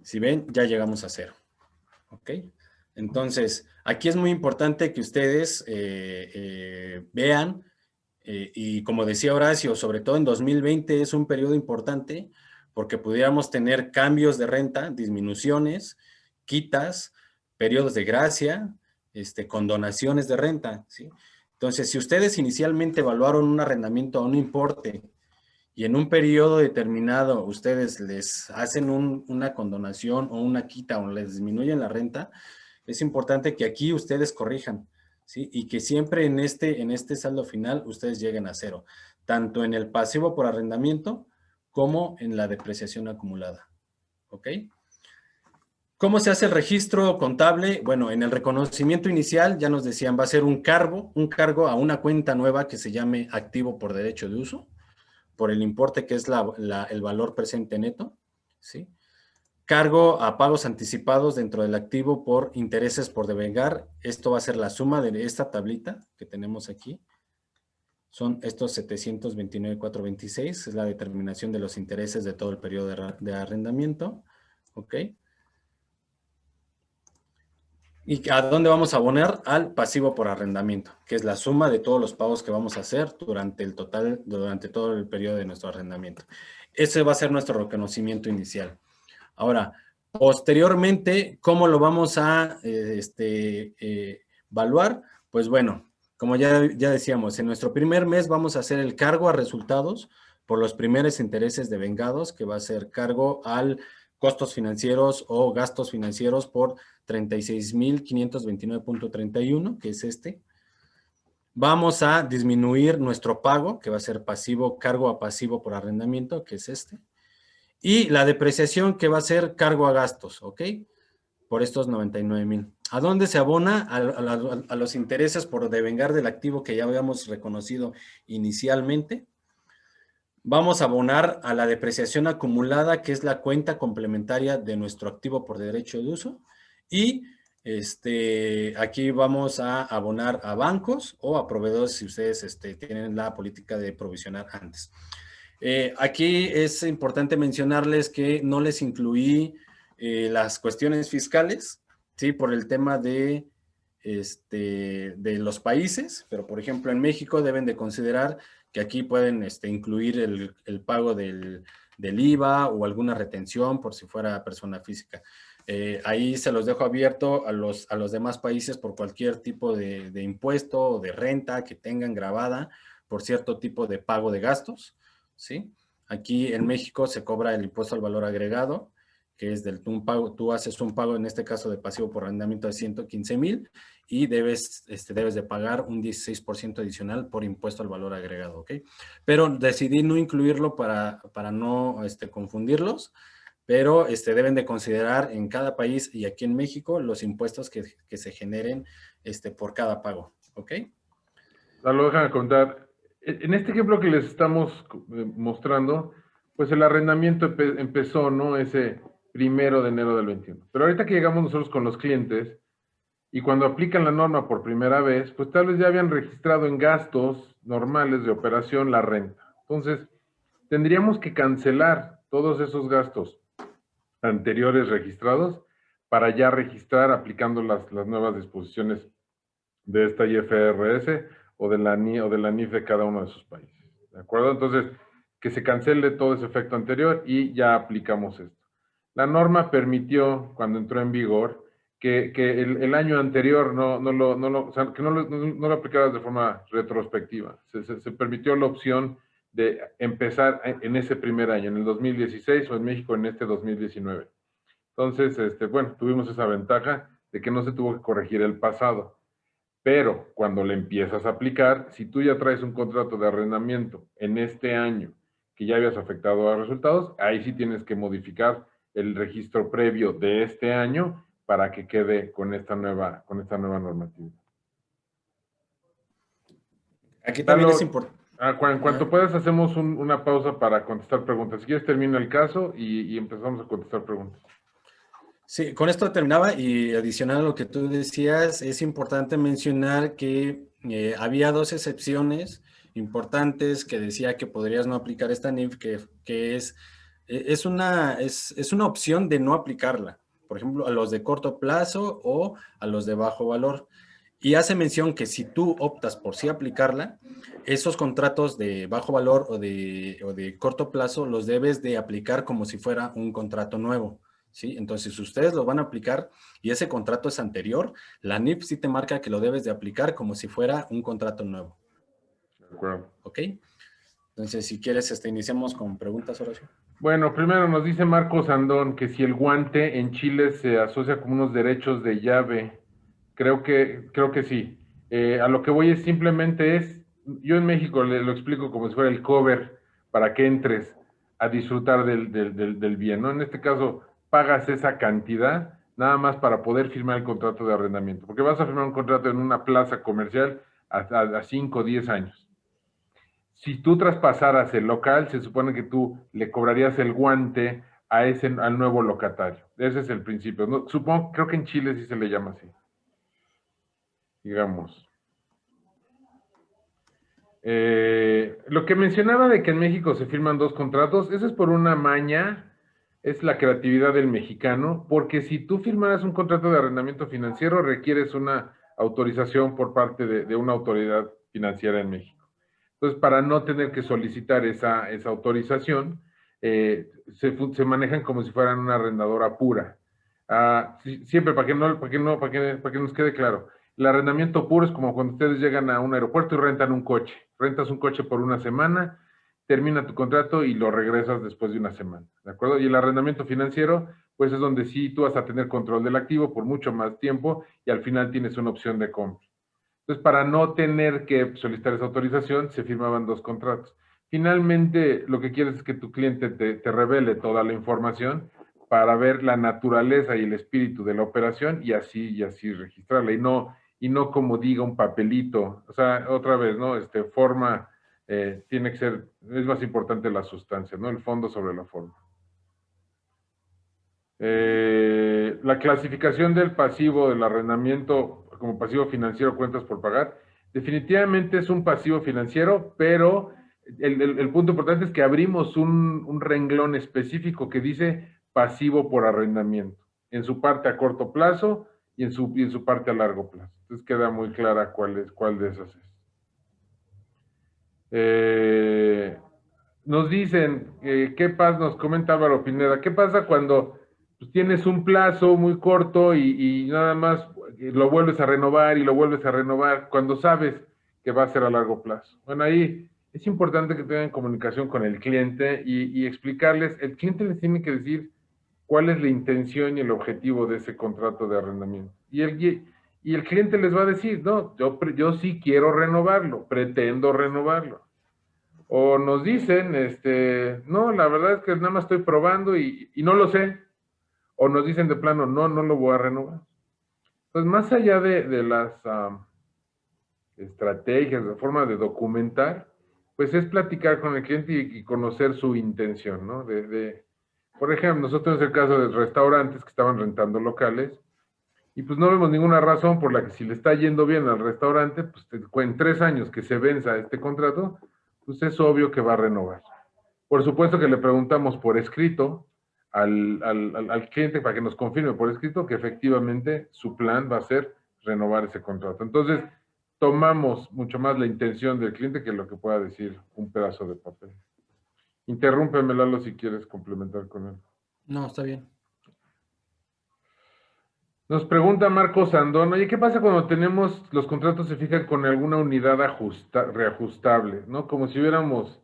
Si ven, ya llegamos a cero. ¿Ok? Entonces, aquí es muy importante que ustedes vean, y como decía Horacio, sobre todo en 2020 es un periodo importante porque pudiéramos tener cambios de renta, disminuciones, quitas, periodos de gracia, condonaciones de renta, ¿sí? Entonces, si ustedes inicialmente evaluaron un arrendamiento a un importe y en un periodo determinado ustedes les hacen una condonación o una quita o les disminuyen la renta, es importante que aquí ustedes corrijan, ¿sí? Y que siempre en este saldo final ustedes lleguen a cero, tanto en el pasivo por arrendamiento como en la depreciación acumulada. ¿Ok? ¿Cómo se hace el registro contable? Bueno, en el reconocimiento inicial, ya nos decían, va a ser un cargo a una cuenta nueva que se llame activo por derecho de uso, por el importe que es el valor presente neto, ¿sí? Cargo a pagos anticipados dentro del activo por intereses por devengar. Esto va a ser la suma de esta tablita que tenemos aquí. Son estos 729,426, es la determinación de los intereses de todo el periodo de arrendamiento. ¿Ok? ¿Y a dónde vamos a abonar? Al pasivo por arrendamiento, que es la suma de todos los pagos que vamos a hacer durante todo el periodo de nuestro arrendamiento. Ese va a ser nuestro reconocimiento inicial. Ahora, posteriormente, ¿cómo lo vamos a evaluar? Pues bueno, como ya decíamos, en nuestro primer mes vamos a hacer el cargo a resultados por los primeros intereses devengados, que va a ser cargo al costos financieros o gastos financieros por 36,529,31, que es este. Vamos a disminuir nuestro pago, que va a ser pasivo, cargo a pasivo por arrendamiento, que es este. Y la depreciación, que va a ser cargo a gastos, ¿ok? Por estos 99,000. ¿A dónde se abona? A los intereses por devengar del activo que ya habíamos reconocido inicialmente. Vamos a abonar a la depreciación acumulada, que es la cuenta complementaria de nuestro activo por derecho de uso. Y aquí vamos a abonar a bancos o a proveedores si ustedes tienen la política de provisionar antes. Aquí es importante mencionarles que no les incluí las cuestiones fiscales, ¿sí? Por el tema de los países, pero por ejemplo en México deben de considerar que aquí pueden incluir el pago del IVA o alguna retención por si fuera persona física. Ahí se los dejo abierto a los demás países por cualquier tipo de impuesto o de renta que tengan grabada por cierto tipo de pago de gastos, ¿sí? Aquí en México se cobra el impuesto al valor agregado, que es tú haces un pago, en este caso de pasivo por arrendamiento de 115,000 y debes de pagar un 16% adicional por impuesto al valor agregado, ¿ok? Pero decidí no incluirlo para no confundirlos, pero deben de considerar en cada país y aquí en México los impuestos que se generen por cada pago, ¿ok?
Lo déjame contar. En este ejemplo que les estamos mostrando, pues el arrendamiento empezó, ¿no? Ese 1 de enero del 21. Pero ahorita que llegamos nosotros con los clientes y cuando aplican la norma por primera vez, pues tal vez ya habían registrado en gastos normales de operación la renta. Entonces, tendríamos que cancelar todos esos gastos anteriores registrados para ya registrar aplicando las nuevas disposiciones de esta IFRS o de la NIF de cada uno de sus países. ¿De acuerdo? Entonces, que se cancele todo ese efecto anterior y ya aplicamos esto. La norma permitió, cuando entró en vigor, que el año anterior no lo aplicaras de forma retrospectiva. Se permitió la opción de empezar en ese primer año, en el 2016 o en México en este 2019. Entonces, bueno, tuvimos esa ventaja de que no se tuvo que corregir el pasado. Pero cuando le empiezas a aplicar, si tú ya traes un contrato de arrendamiento en este año que ya habías afectado a resultados, ahí sí tienes que modificar el registro previo de este año para que quede con esta nueva normativa.
Aquí también es importante.
En cuanto puedas, hacemos una pausa para contestar preguntas. Si quieres, termina el caso y empezamos a contestar preguntas.
Sí, con esto terminaba y adicional a lo que tú decías, es importante mencionar que había dos excepciones importantes que decía que podrías no aplicar esta NIF, que es una opción de no aplicarla, por ejemplo, a los de corto plazo o a los de bajo valor. Y hace mención que si tú optas por sí aplicarla, esos contratos de bajo valor o de corto plazo los debes de aplicar como si fuera un contrato nuevo. ¿Sí? Entonces, si ustedes lo van a aplicar y ese contrato es anterior, la NIF sí te marca que lo debes de aplicar como si fuera un contrato nuevo.
De acuerdo.
¿Ok? Entonces, si quieres, iniciamos con preguntas, Horacio.
Bueno, primero nos dice Marcos Andón que si el guante en Chile se asocia con unos derechos de llave. Creo que sí. A lo que voy es simplemente yo en México lo explico como si fuera el cover para que entres a disfrutar del bien, ¿no? En este caso, pagas esa cantidad nada más para poder firmar el contrato de arrendamiento, porque vas a firmar un contrato en una plaza comercial a 5 o 10 años. Si tú traspasaras el local, se supone que tú le cobrarías el guante al nuevo locatario. Ese es el principio. No, creo que en Chile sí se le llama así. Digamos. Lo que mencionaba de que en México se firman dos contratos, eso es por una maña, es la creatividad del mexicano, porque si tú firmaras un contrato de arrendamiento financiero, requieres una autorización por parte de una autoridad financiera en México. Entonces, para no tener que solicitar esa autorización, se manejan como si fueran una arrendadora pura. Siempre, para que nos quede claro, el arrendamiento puro es como cuando ustedes llegan a un aeropuerto y rentan un coche. Rentas un coche por una semana, termina tu contrato y lo regresas después de una semana, ¿de acuerdo? Y el arrendamiento financiero, pues es donde sí tú vas a tener control del activo por mucho más tiempo y al final tienes una opción de compra. Entonces, para no tener que solicitar esa autorización, se firmaban dos contratos. Finalmente, lo que quieres es que tu cliente te revele toda la información para ver la naturaleza y el espíritu de la operación y así registrarla. Y no como diga un papelito. O sea, otra vez, ¿no? Forma, tiene que ser, es más importante la sustancia, ¿no? El fondo sobre la forma. La clasificación del pasivo del arrendamiento como pasivo financiero, cuentas por pagar, definitivamente es un pasivo financiero, pero el punto importante es que abrimos un renglón específico que dice pasivo por arrendamiento, en su parte a corto plazo y en su parte a largo plazo. Entonces queda muy clara cuál de esas es. Nos dicen, nos comenta Álvaro Pineda, ¿qué pasa cuando pues, tienes un plazo muy corto y nada más lo vuelves a renovar y lo vuelves a renovar cuando sabes que va a ser a largo plazo? Bueno, ahí es importante que tengan comunicación con el cliente y explicarles, el cliente les tiene que decir cuál es la intención y el objetivo de ese contrato de arrendamiento. Y el cliente les va a decir, no, yo sí quiero renovarlo, pretendo renovarlo. O nos dicen, no, la verdad es que nada más estoy probando y no lo sé. O nos dicen de plano, no lo voy a renovar. Entonces, más allá de las estrategias, de forma de documentar, pues es platicar con el cliente y conocer su intención, ¿no? Por ejemplo, nosotros en el caso de restaurantes que estaban rentando locales, y pues no vemos ninguna razón por la que si le está yendo bien al restaurante, pues en 3 años que se venza este contrato, pues es obvio que va a renovar. Por supuesto que le preguntamos por escrito al cliente para que nos confirme por escrito que efectivamente su plan va a ser renovar ese contrato. Entonces, tomamos mucho más la intención del cliente que lo que pueda decir un pedazo de papel. Interrúmpeme, Lalo, si quieres complementar con él.
No, está bien.
Nos pregunta Marcos Andón, oye, ¿qué pasa cuando tenemos los contratos se fijan con alguna unidad reajustable, ¿no? Como si hubiéramos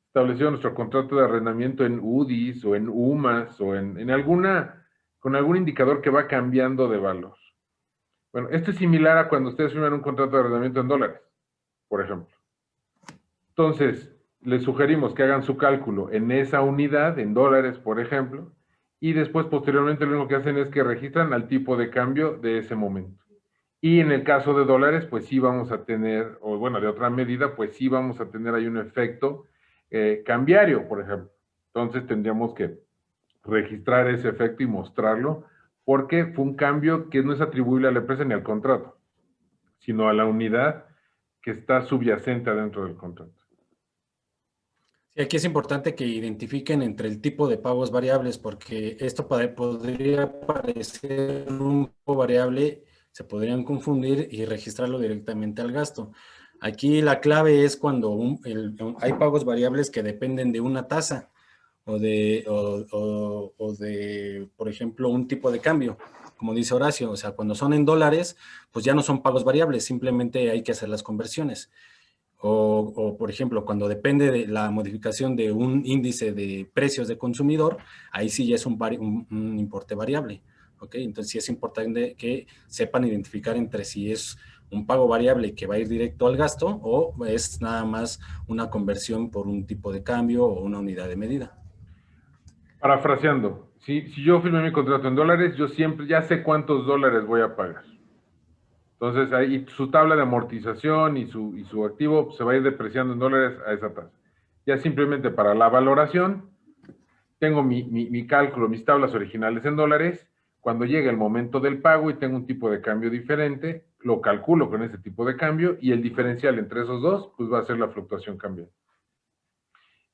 establecido nuestro contrato de arrendamiento en UDIs o en UMAS o con algún indicador que va cambiando de valor. Bueno, esto es similar a cuando ustedes firman un contrato de arrendamiento en dólares, por ejemplo. Entonces, les sugerimos que hagan su cálculo en esa unidad, en dólares, por ejemplo, y después, posteriormente, lo único que hacen es que registran al tipo de cambio de ese momento. Y en el caso de dólares, pues sí vamos a tener, o bueno, de otra medida, pues sí vamos a tener ahí un efecto cambiario, por ejemplo. Entonces tendríamos que registrar ese efecto y mostrarlo porque fue un cambio que no es atribuible a la empresa ni al contrato, sino a la unidad que está subyacente adentro del contrato.
Sí, aquí es importante que identifiquen entre el tipo de pagos variables, porque esto podría parecer un pago variable, se podrían confundir y registrarlo directamente al gasto. Aquí la clave es cuando hay pagos variables que dependen de una tasa o de, por ejemplo, un tipo de cambio, como dice Horacio. O sea, cuando son en dólares, pues ya no son pagos variables, simplemente hay que hacer las conversiones. Por ejemplo, cuando depende de la modificación de un índice de precios de consumidor, ahí sí ya es un importe variable. ¿Ok? Entonces sí es importante que sepan identificar entre si es un pago variable que va a ir directo al gasto o es nada más una conversión por un tipo de cambio o una unidad de medida.
Parafraseando, si yo firmé mi contrato en dólares, yo siempre ya sé cuántos dólares voy a pagar. Entonces, ahí su tabla de amortización y su activo se va a ir depreciando en dólares a esa tasa. Ya simplemente para la valoración, tengo mi cálculo, mis tablas originales en dólares. Cuando llegue el momento del pago y tengo un tipo de cambio diferente, lo calculo con ese tipo de cambio y el diferencial entre esos dos, pues va a ser la fluctuación cambiante.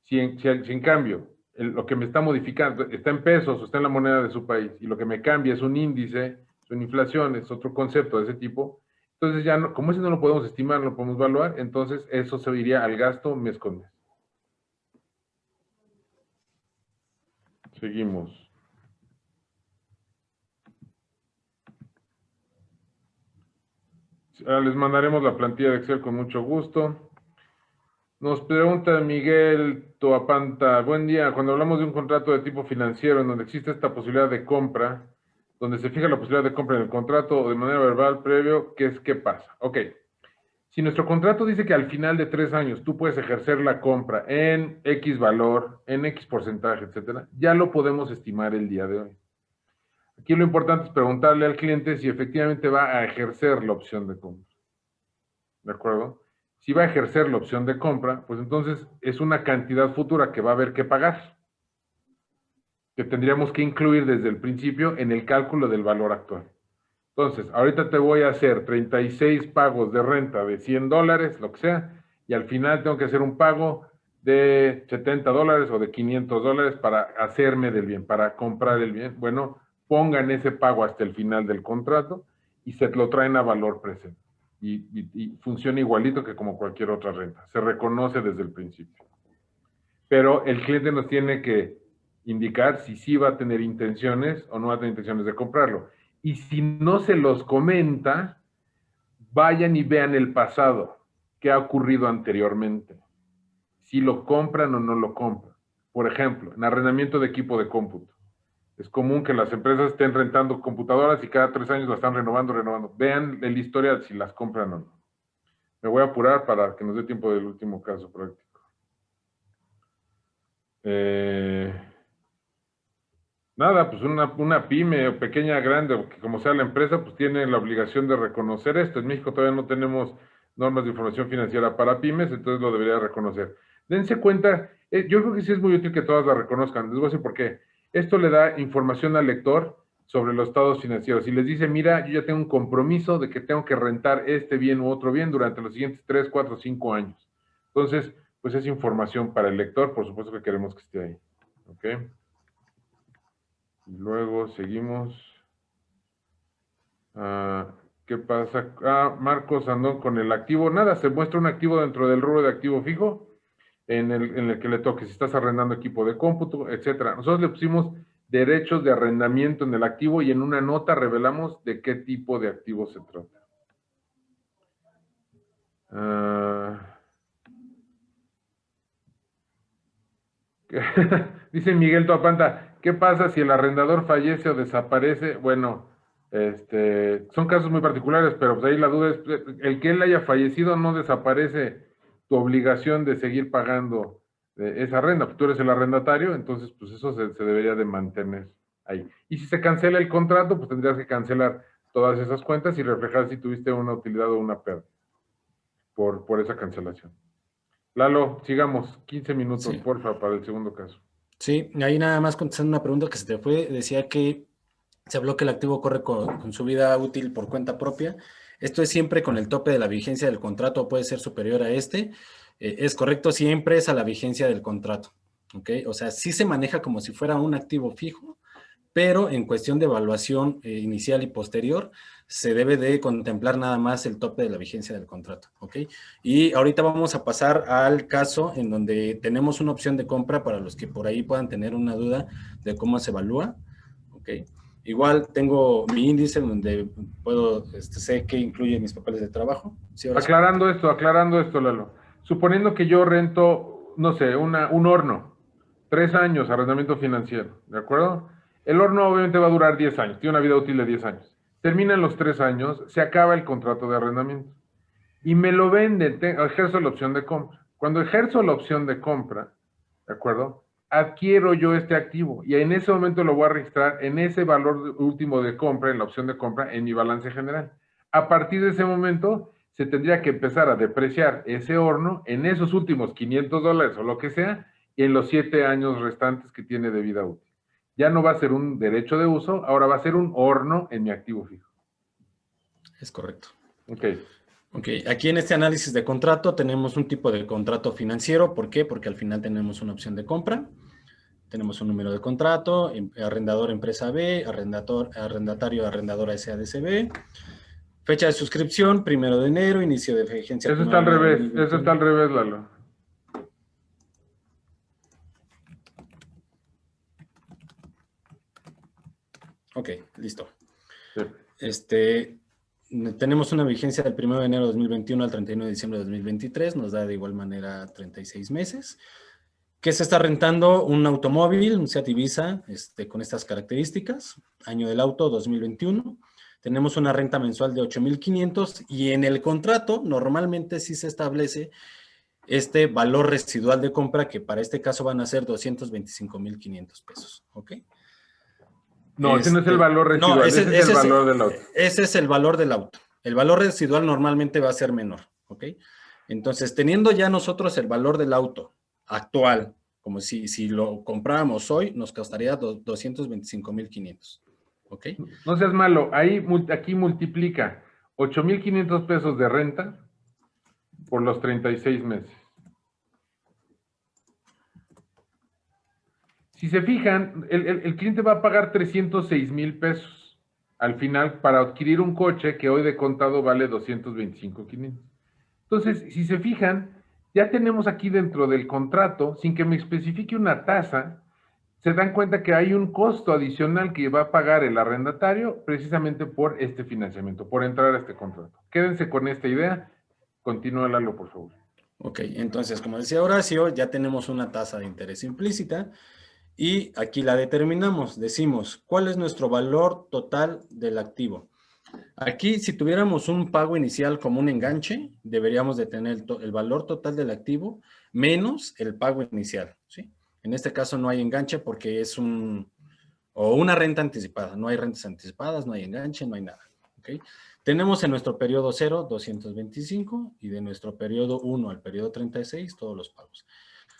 Si en cambio lo que me está modificando está en pesos o está en la moneda de su país y lo que me cambia es un índice, es una inflación, es otro concepto de ese tipo, entonces ya no, como ese no lo podemos estimar, no lo podemos evaluar, entonces eso se iría al gasto mes con mes. Seguimos. Ahora les mandaremos la plantilla de Excel con mucho gusto. Nos pregunta Miguel Toapanta, buen día, cuando hablamos de un contrato de tipo financiero en donde existe esta posibilidad de compra, donde se fija la posibilidad de compra en el contrato o de manera verbal previo, ¿qué pasa? Ok, si nuestro contrato dice que al final de 3 años tú puedes ejercer la compra en X valor, en X porcentaje, etcétera, ya lo podemos estimar el día de hoy. Aquí lo importante es preguntarle al cliente si efectivamente va a ejercer la opción de compra. ¿De acuerdo? Si va a ejercer la opción de compra, pues entonces es una cantidad futura que va a haber que pagar, que tendríamos que incluir desde el principio en el cálculo del valor actual. Entonces, ahorita te voy a hacer 36 pagos de renta de $100, lo que sea, y al final tengo que hacer un pago de $70 o de $500 para hacerme del bien, para comprar el bien. Bueno, pongan ese pago hasta el final del contrato y se lo traen a valor presente. Y funciona igualito que como cualquier otra renta. Se reconoce desde el principio. Pero el cliente nos tiene que indicar si sí va a tener intenciones o no va a tener intenciones de comprarlo. Y si no se los comenta, vayan y vean el pasado, qué ha ocurrido anteriormente. Si lo compran o no lo compran. Por ejemplo, en arrendamiento de equipo de cómputo. Es común que las empresas estén rentando computadoras y cada 3 años las están renovando. Vean el historial si las compran o no. Me voy a apurar para que nos dé tiempo del último caso práctico. Nada, pues una pyme, pequeña, grande, o que como sea la empresa, pues tiene la obligación de reconocer esto. En México todavía no tenemos normas de información financiera para pymes, entonces lo debería reconocer. Dense cuenta, yo creo que sí es muy útil que todas la reconozcan. Les voy a decir por qué. Esto le da información al lector sobre los estados financieros. Y les dice, mira, yo ya tengo un compromiso de que tengo que rentar este bien u otro bien durante los siguientes 3, 4, 5 años. Entonces, pues es información para el lector, por supuesto que queremos que esté ahí. ¿Ok? Y luego seguimos. ¿Qué pasa? Marcos Andón con el activo. Nada, se muestra un activo dentro del rubro de activo fijo en el que le toque, si estás arrendando equipo de cómputo, etcétera. Nosotros le pusimos derechos de arrendamiento en el activo y en una nota revelamos de qué tipo de activo se trata. Dice Miguel Toapanta, ¿qué pasa si el arrendador fallece o desaparece? Bueno, son casos muy particulares, pero pues ahí la duda es, el que él haya fallecido no desaparece tu obligación de seguir pagando esa renta. Tú eres el arrendatario, entonces pues eso se debería de mantener ahí. Y si se cancela el contrato, pues tendrías que cancelar todas esas cuentas y reflejar si tuviste una utilidad o una pérdida por esa cancelación. Lalo, sigamos, 15 minutos,
Sí.
porfa, para el segundo caso.
Sí, ahí nada más contestando una pregunta que se te fue, decía que Se habló que el activo corre con su vida útil por cuenta propia. Esto es siempre con el tope de la vigencia del contrato, puede ser superior a este. Es correcto, siempre es a la vigencia del contrato. ¿Ok? O sea, sí se maneja como si fuera un activo fijo, pero en cuestión de evaluación inicial y posterior, se debe de contemplar nada más el tope de la vigencia del contrato, ¿ok? Y ahorita vamos a pasar al caso en donde tenemos una opción de compra para los que por ahí puedan tener una duda de cómo se evalúa, ¿ok? Igual tengo mi índice en donde puedo, sé que incluye mis papeles de trabajo. ¿Sí, Horacio?
Aclarando esto, Lalo. Suponiendo que yo rento, no sé, un horno, 3 años arrendamiento financiero, ¿de acuerdo? El horno obviamente va a durar 10 años, tiene una vida útil de 10 años. Terminan los 3 años, se acaba el contrato de arrendamiento. Y me lo venden, ejerzo la opción de compra. Cuando ejerzo la opción de compra, ¿de acuerdo? Adquiero yo este activo y en ese momento lo voy a registrar en ese valor último de compra, en la opción de compra, en mi balance general. A partir de ese momento, se tendría que empezar a depreciar ese horno en esos últimos $500 o lo que sea, y en los 7 años restantes que tiene de vida útil. Ya no va a ser un derecho de uso, ahora va a ser un horno en mi activo fijo.
Es correcto.
Ok.
Ok, aquí en este análisis de contrato tenemos un tipo de contrato financiero. ¿Por qué? Porque al final tenemos una opción de compra. Tenemos un número de contrato, arrendador empresa B, arrendatario arrendadora SADCB. Fecha de suscripción, 1 de enero, inicio de vigencia
Eso está al
1 de enero de
revés, eso está
2021.
al revés, Lalo.
Ok, listo.
Sí.
Tenemos una vigencia del 1 de enero de 2021 al 31 de diciembre de 2023, nos da de igual manera 36 meses. ¿Qué se está rentando? Un automóvil, un Seat Ibiza, con estas características. Año del auto, 2021. Tenemos una renta mensual de 8,500 y en el contrato normalmente sí se establece este valor residual de compra que para este caso van a ser 225,500 pesos. ¿Ok?
No, ese no es el valor
No,
residual, ese es el valor del auto.
ese es el valor del auto. El valor residual normalmente va a ser menor, ¿ok? Entonces, teniendo ya nosotros el valor del auto actual, como si lo compráramos hoy, nos costaría 225,500, ¿ok?
No seas malo, aquí multiplica 8,500 pesos de renta por los 36 meses. Si se fijan, el cliente va a pagar 306,000 pesos al final para adquirir un coche que hoy de contado vale 225,500. Entonces, si se fijan, ya tenemos aquí dentro del contrato, sin que me especifique una tasa, se dan cuenta que hay un costo adicional que va a pagar el arrendatario precisamente por este financiamiento, por entrar a este contrato. Quédense con esta idea. Continúa, Lalo, por favor.
Ok, entonces, como decía Horacio, ya tenemos una tasa de interés implícita y aquí la determinamos. Decimos, ¿cuál es nuestro valor total del activo? Aquí, si tuviéramos un pago inicial como un enganche, deberíamos de tener el valor total del activo menos el pago inicial, ¿sí? En este caso no hay enganche porque es una renta anticipada. No hay rentas anticipadas, no hay enganche, no hay nada, ¿ok? Tenemos en nuestro periodo 0, 225 y de nuestro periodo 1 al periodo 36, todos los pagos.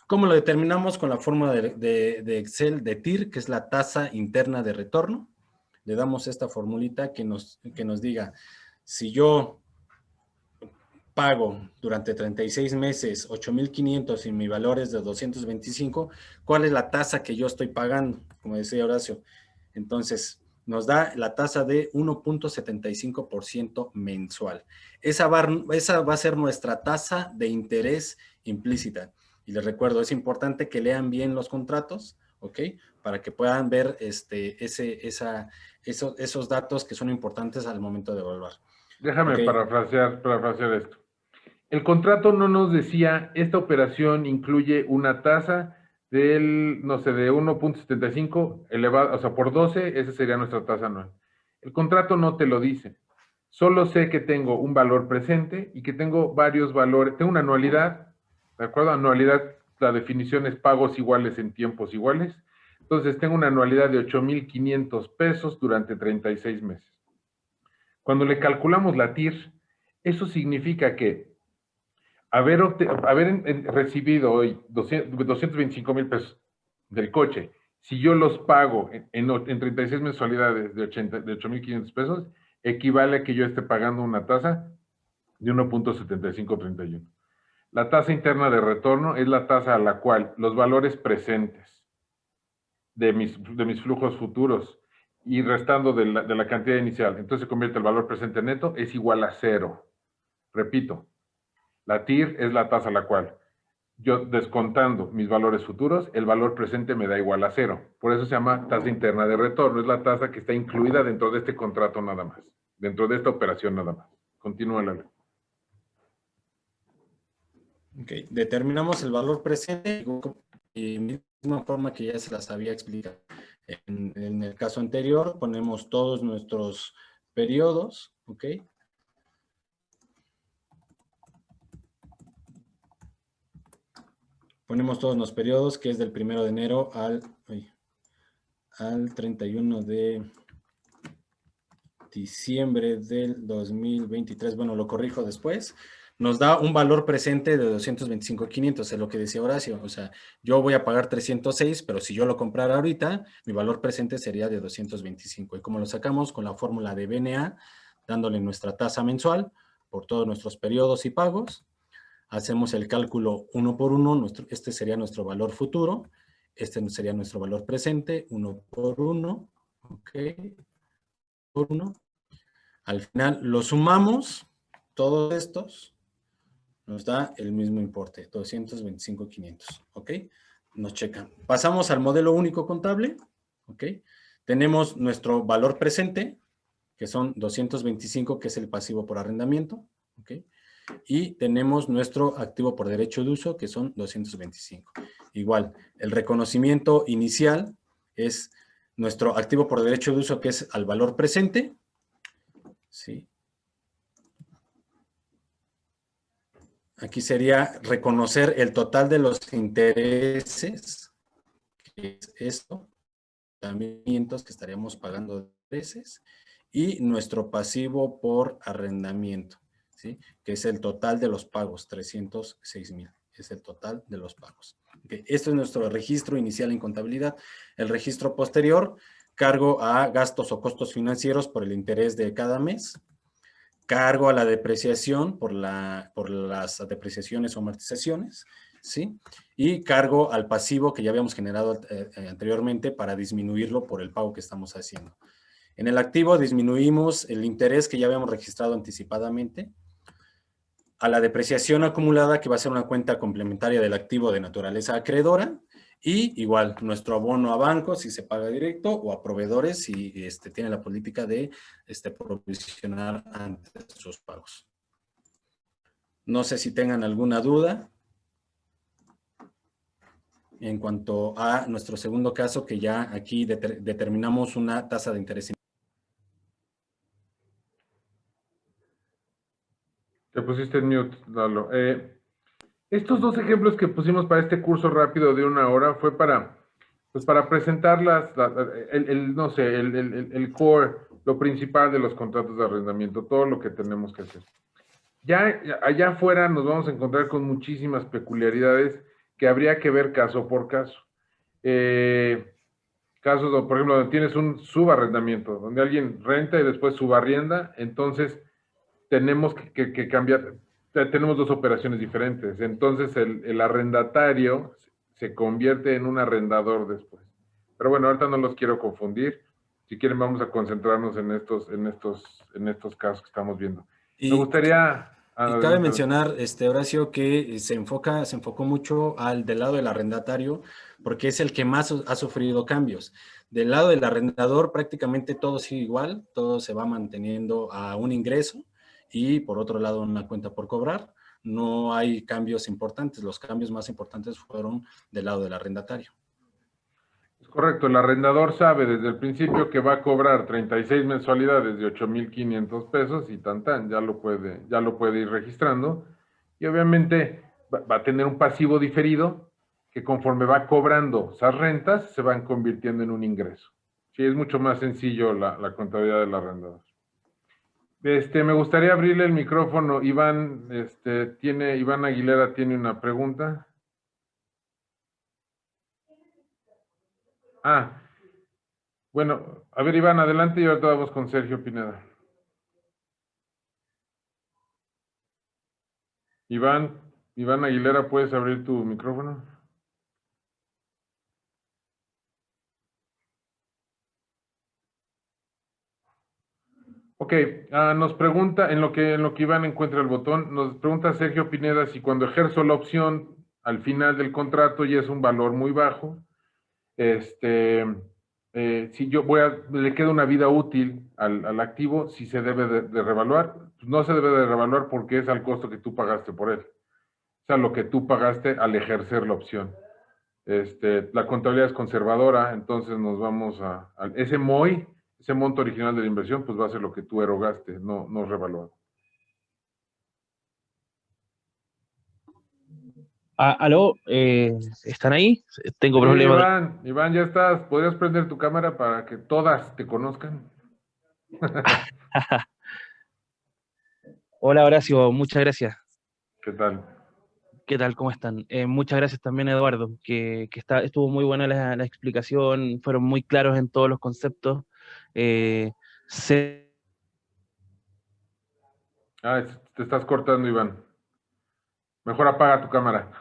¿Cómo lo determinamos? Con la fórmula de Excel de TIR, que es la tasa interna de retorno. Le damos esta formulita que nos diga, si yo pago durante 36 meses 8,500 y mi valor es de 225, ¿cuál es la tasa que yo estoy pagando? Como decía Horacio. Entonces, nos da la tasa de 1.75% mensual. Esa va a ser nuestra tasa de interés implícita. Y les recuerdo, es importante que lean bien los contratos, ¿ok? Para que puedan ver esos datos que son importantes al momento de evaluar.
Déjame
¿Okay?
parafrasear esto. El contrato no nos decía, esta operación incluye una tasa del, no sé, de 1.75 elevado, o sea, por 12, esa sería nuestra tasa anual. El contrato no te lo dice. Solo sé que tengo un valor presente y que tengo varios valores. Tengo una anualidad, ¿de acuerdo? Anualidad, la definición es pagos iguales en tiempos iguales. Entonces, tengo una anualidad de 8,500 pesos durante 36 meses. Cuando le calculamos la TIR, eso significa que haber recibido hoy 225,000 pesos del coche Si yo los pago en 36 mensualidades de 8,500 pesos, equivale a que yo esté pagando una tasa de 1.7531. La tasa interna de retorno es la tasa a la cual los valores presentes de mis flujos futuros y restando de la cantidad inicial, entonces se convierte el valor presente neto, es igual a 0. Repito, la TIR es la tasa a la cual yo descontando mis valores futuros, el valor presente me da igual a 0. Por eso se llama tasa interna de retorno. Es la tasa que está incluida dentro de este contrato nada más. Dentro de esta operación nada más. Continúa la ley.
Ok, determinamos el valor presente y de misma forma que ya se las había explicado. En el caso anterior ponemos todos nuestros periodos, ¿ok? Ponemos todos los periodos, que es del 1 de enero al 31 de diciembre del 2023. Bueno, lo corrijo después. Nos da un valor presente de 225,500, es lo que decía Horacio. O sea, yo voy a pagar 306, pero si yo lo comprara ahorita, mi valor presente sería de 225. ¿Y cómo lo sacamos? Con la fórmula de BNA, dándole nuestra tasa mensual por todos nuestros periodos y pagos. Hacemos el cálculo uno por uno, este sería nuestro valor futuro, este sería nuestro valor presente, 1 por 1, ok, por 1. Al final lo sumamos, todos estos, nos da el mismo importe, 225,500, ok. Nos checan. Pasamos al modelo único contable, ok. Tenemos nuestro valor presente, que son 225, que es el pasivo por arrendamiento, ok. Y tenemos nuestro activo por derecho de uso, que son 225. Igual, el reconocimiento inicial es nuestro activo por derecho de uso, que es al valor presente. ¿Sí? Aquí sería reconocer el total de los intereses, que es esto, también que estaríamos pagando de intereses, y nuestro pasivo por arrendamiento, ¿sí? Que es el total de los pagos, 306,000, es el total de los pagos. Okay. Esto es nuestro registro inicial en contabilidad. El registro posterior, cargo a gastos o costos financieros por el interés de cada mes, cargo a la depreciación por las depreciaciones o amortizaciones, ¿sí? Y cargo al pasivo que ya habíamos generado anteriormente para disminuirlo por el pago que estamos haciendo. En el activo disminuimos el interés que ya habíamos registrado anticipadamente, a la depreciación acumulada, que va a ser una cuenta complementaria del activo de naturaleza acreedora, y igual nuestro abono a bancos si se paga directo, o a proveedores si tiene la política de provisionar antes sus pagos. No sé si tengan alguna duda en cuanto a nuestro segundo caso, que ya aquí determinamos una tasa de interés.
Te pusiste en mute, Lalo. Estos dos ejemplos que pusimos para este curso rápido de 1 hora fue para presentar el core, lo principal de los contratos de arrendamiento, todo lo que tenemos que hacer. Ya allá afuera nos vamos a encontrar con muchísimas peculiaridades que habría que ver caso por caso. Casos, por ejemplo, donde tienes un subarrendamiento, donde alguien renta y después subarrienda, entonces tenemos que cambiar, tenemos dos operaciones diferentes. Entonces el arrendatario se convierte en un arrendador después. Pero bueno, ahorita no los quiero confundir. Si quieren vamos a concentrarnos en estos casos que estamos viendo. Me gustaría...
Y cabe mencionar, Horacio, que se enfocó mucho del lado del arrendatario, porque es el que más ha sufrido cambios. Del lado del arrendador prácticamente todo sigue igual, todo se va manteniendo a un ingreso, y por otro lado una cuenta por cobrar. No hay cambios importantes, los cambios más importantes fueron del lado del arrendatario.
Correcto, el arrendador sabe desde el principio que va a cobrar 36 mensualidades de 8,500 pesos y ya lo puede ir registrando, y obviamente va a tener un pasivo diferido que conforme va cobrando esas rentas se van convirtiendo en un ingreso. Sí, es mucho más sencillo la contabilidad del arrendador. Me gustaría abrirle el micrófono. Iván, Iván Aguilera tiene una pregunta. Ah, bueno, a ver, Iván, adelante y ahorita vamos con Sergio Pineda. Iván Aguilera, ¿puedes abrir tu micrófono? Ok, nos pregunta, en lo que Iván encuentra el botón, nos pregunta Sergio Pineda si cuando ejerzo la opción al final del contrato y es un valor muy bajo, si yo le queda una vida útil al activo, si se debe de revaluar. Pues no se debe de revaluar porque es al costo que tú pagaste por él. O sea, lo que tú pagaste al ejercer la opción. La contabilidad es conservadora, entonces nos vamos a ese MOI, ese monto original de la inversión, pues va a ser lo que tú erogaste, no revaluado.
Aló, ¿están ahí? Tengo
Sí,
problemas.
Iván, ya estás. ¿Podrías prender tu cámara para que todas te conozcan?
Hola, Horacio, muchas gracias.
¿Qué tal?
¿Qué tal? ¿Cómo están? Muchas gracias también, Eduardo, estuvo muy buena la explicación, fueron muy claros en todos los conceptos. Eh, se-
Te estás cortando, Iván. Mejor apaga tu cámara.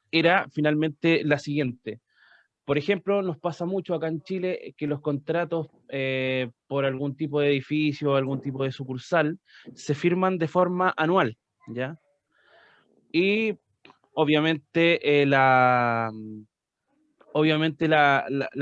Era finalmente la siguiente. Por ejemplo, nos pasa mucho acá en Chile que los contratos por algún tipo de edificio, algún tipo de sucursal, se firman de forma anual, ¿ya? Y obviamente la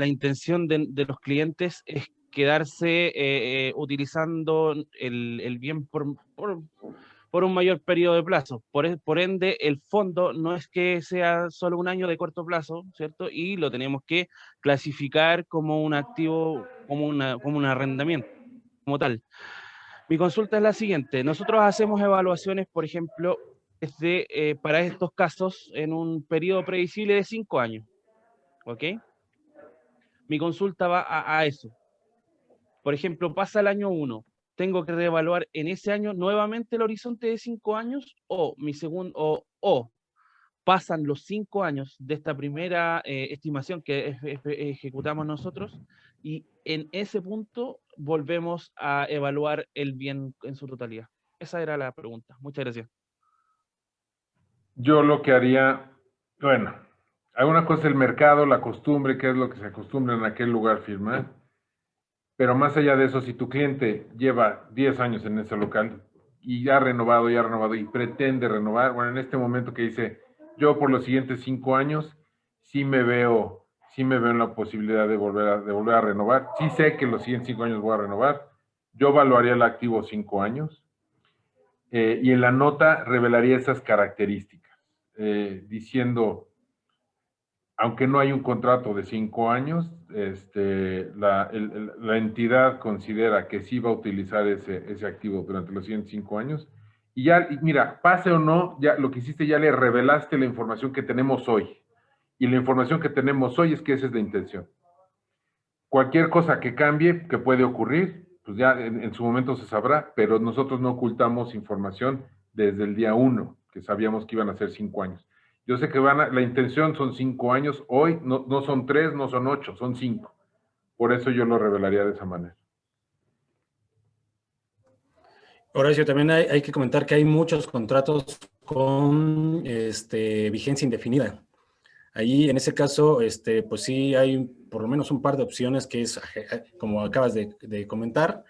intención de los clientes es quedarse utilizando el bien por un mayor periodo de plazo. Por ende, el fondo no es que sea solo un año de corto plazo, ¿cierto? Y lo tenemos que clasificar como un activo, como un arrendamiento, como tal. Mi consulta es la siguiente. Nosotros hacemos evaluaciones, por ejemplo, para estos casos en un periodo previsible de 5 años, ¿ok? Mi consulta va a eso. Por ejemplo, pasa el año 1, tengo que reevaluar en ese año nuevamente el horizonte de 5 años o pasan los 5 años de esta primera estimación que ejecutamos nosotros y en ese punto volvemos a evaluar el bien en su totalidad. Esa era la pregunta. Muchas gracias.
Yo lo que haría, bueno, alguna cosa es el mercado, la costumbre, qué es lo que se acostumbra en aquel lugar firmar. Pero más allá de eso, si tu cliente lleva 10 años en ese local y ya ha renovado y pretende renovar, bueno, en este momento que dice, yo por los siguientes 5 años sí me veo en la posibilidad de volver a renovar. Sí sé que los siguientes 5 años voy a renovar. Yo evaluaría el activo 5 años y en la nota revelaría esas características, diciendo, aunque no hay un contrato de 5 años, la entidad considera que sí va a utilizar ese activo durante los siguientes 5 años. Y ya, mira, pase o no, ya lo que hiciste, ya le revelaste la información que tenemos hoy. Y la información que tenemos hoy es que esa es la intención. Cualquier cosa que cambie, que puede ocurrir, pues ya en su momento se sabrá, pero nosotros no ocultamos información desde el día 1, que sabíamos que iban a ser 5 años. Yo sé que la intención son 5 años, hoy no son 3, no son 8, son 5. Por eso yo lo revelaría de esa manera.
Horacio, también hay que comentar que hay muchos contratos con vigencia indefinida. Ahí, en ese caso, pues sí hay por lo menos un par de opciones que es, como acabas de comentar,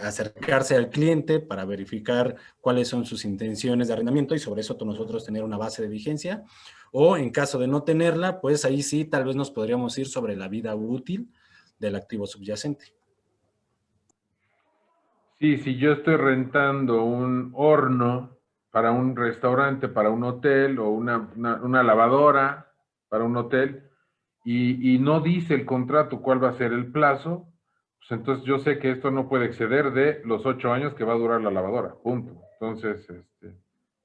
acercarse al cliente para verificar cuáles son sus intenciones de arrendamiento y sobre eso nosotros tener una base de vigencia. O en caso de no tenerla, pues ahí sí tal vez nos podríamos ir sobre la vida útil del activo subyacente.
Sí, si yo estoy rentando un horno para un restaurante, para un hotel o una lavadora para un hotel y no dice el contrato cuál va a ser el plazo, pues entonces yo sé que esto no puede exceder de los 8 años que va a durar la lavadora, punto. Entonces, pues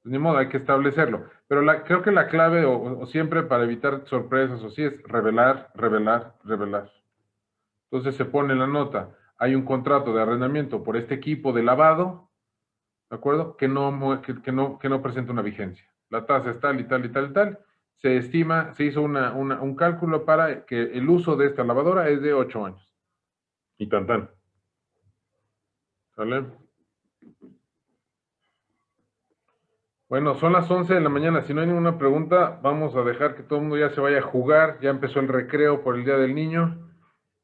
ni modo, hay que establecerlo. Pero creo que la clave o siempre para evitar sorpresas o sí es revelar, revelar, revelar. Entonces se pone en la nota, hay un contrato de arrendamiento por este equipo de lavado, ¿de acuerdo? Que no presenta una vigencia. La tasa es tal y tal y tal y tal. se estima, se hizo un cálculo para que el uso de esta lavadora es de 8 años. Y tan tan. ¿Sale? Bueno, son las 11 de la mañana. Si no hay ninguna pregunta, vamos a dejar que todo el mundo ya se vaya a jugar. Ya empezó el recreo por el Día del Niño.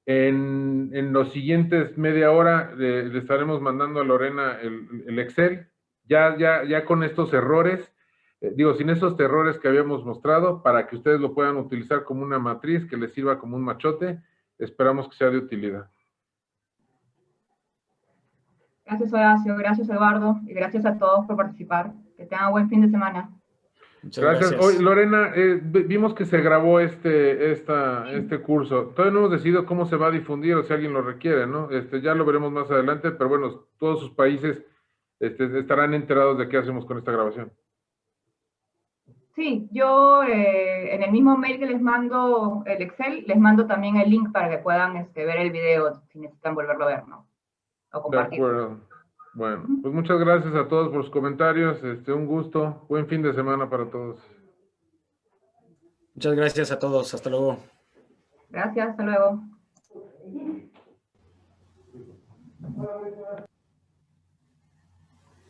En los siguientes media hora le estaremos mandando a Lorena el Excel. Ya con estos errores, sin estos errores que habíamos mostrado, para que ustedes lo puedan utilizar como una matriz que les sirva como un machote. Esperamos que sea de utilidad.
Gracias, Horacio, gracias, Eduardo, y gracias a todos por participar. Que tengan buen fin de semana.
Muchas
Gracias.
gracias.
Hoy, Lorena, vimos que se grabó este curso. Todavía no hemos decidido cómo se va a difundir o si alguien lo requiere, ¿no? Ya lo veremos más adelante, pero bueno, todos sus países estarán enterados de qué hacemos con esta grabación.
Sí, yo en el mismo mail que les mando el Excel, les mando también el link para que puedan ver el video si necesitan volverlo a ver, ¿no? O
De
compartir.
acuerdo. Bueno, pues muchas gracias a todos por sus comentarios. Un gusto. Buen fin de semana para todos.
Muchas gracias a todos. Hasta luego.
Gracias, hasta luego.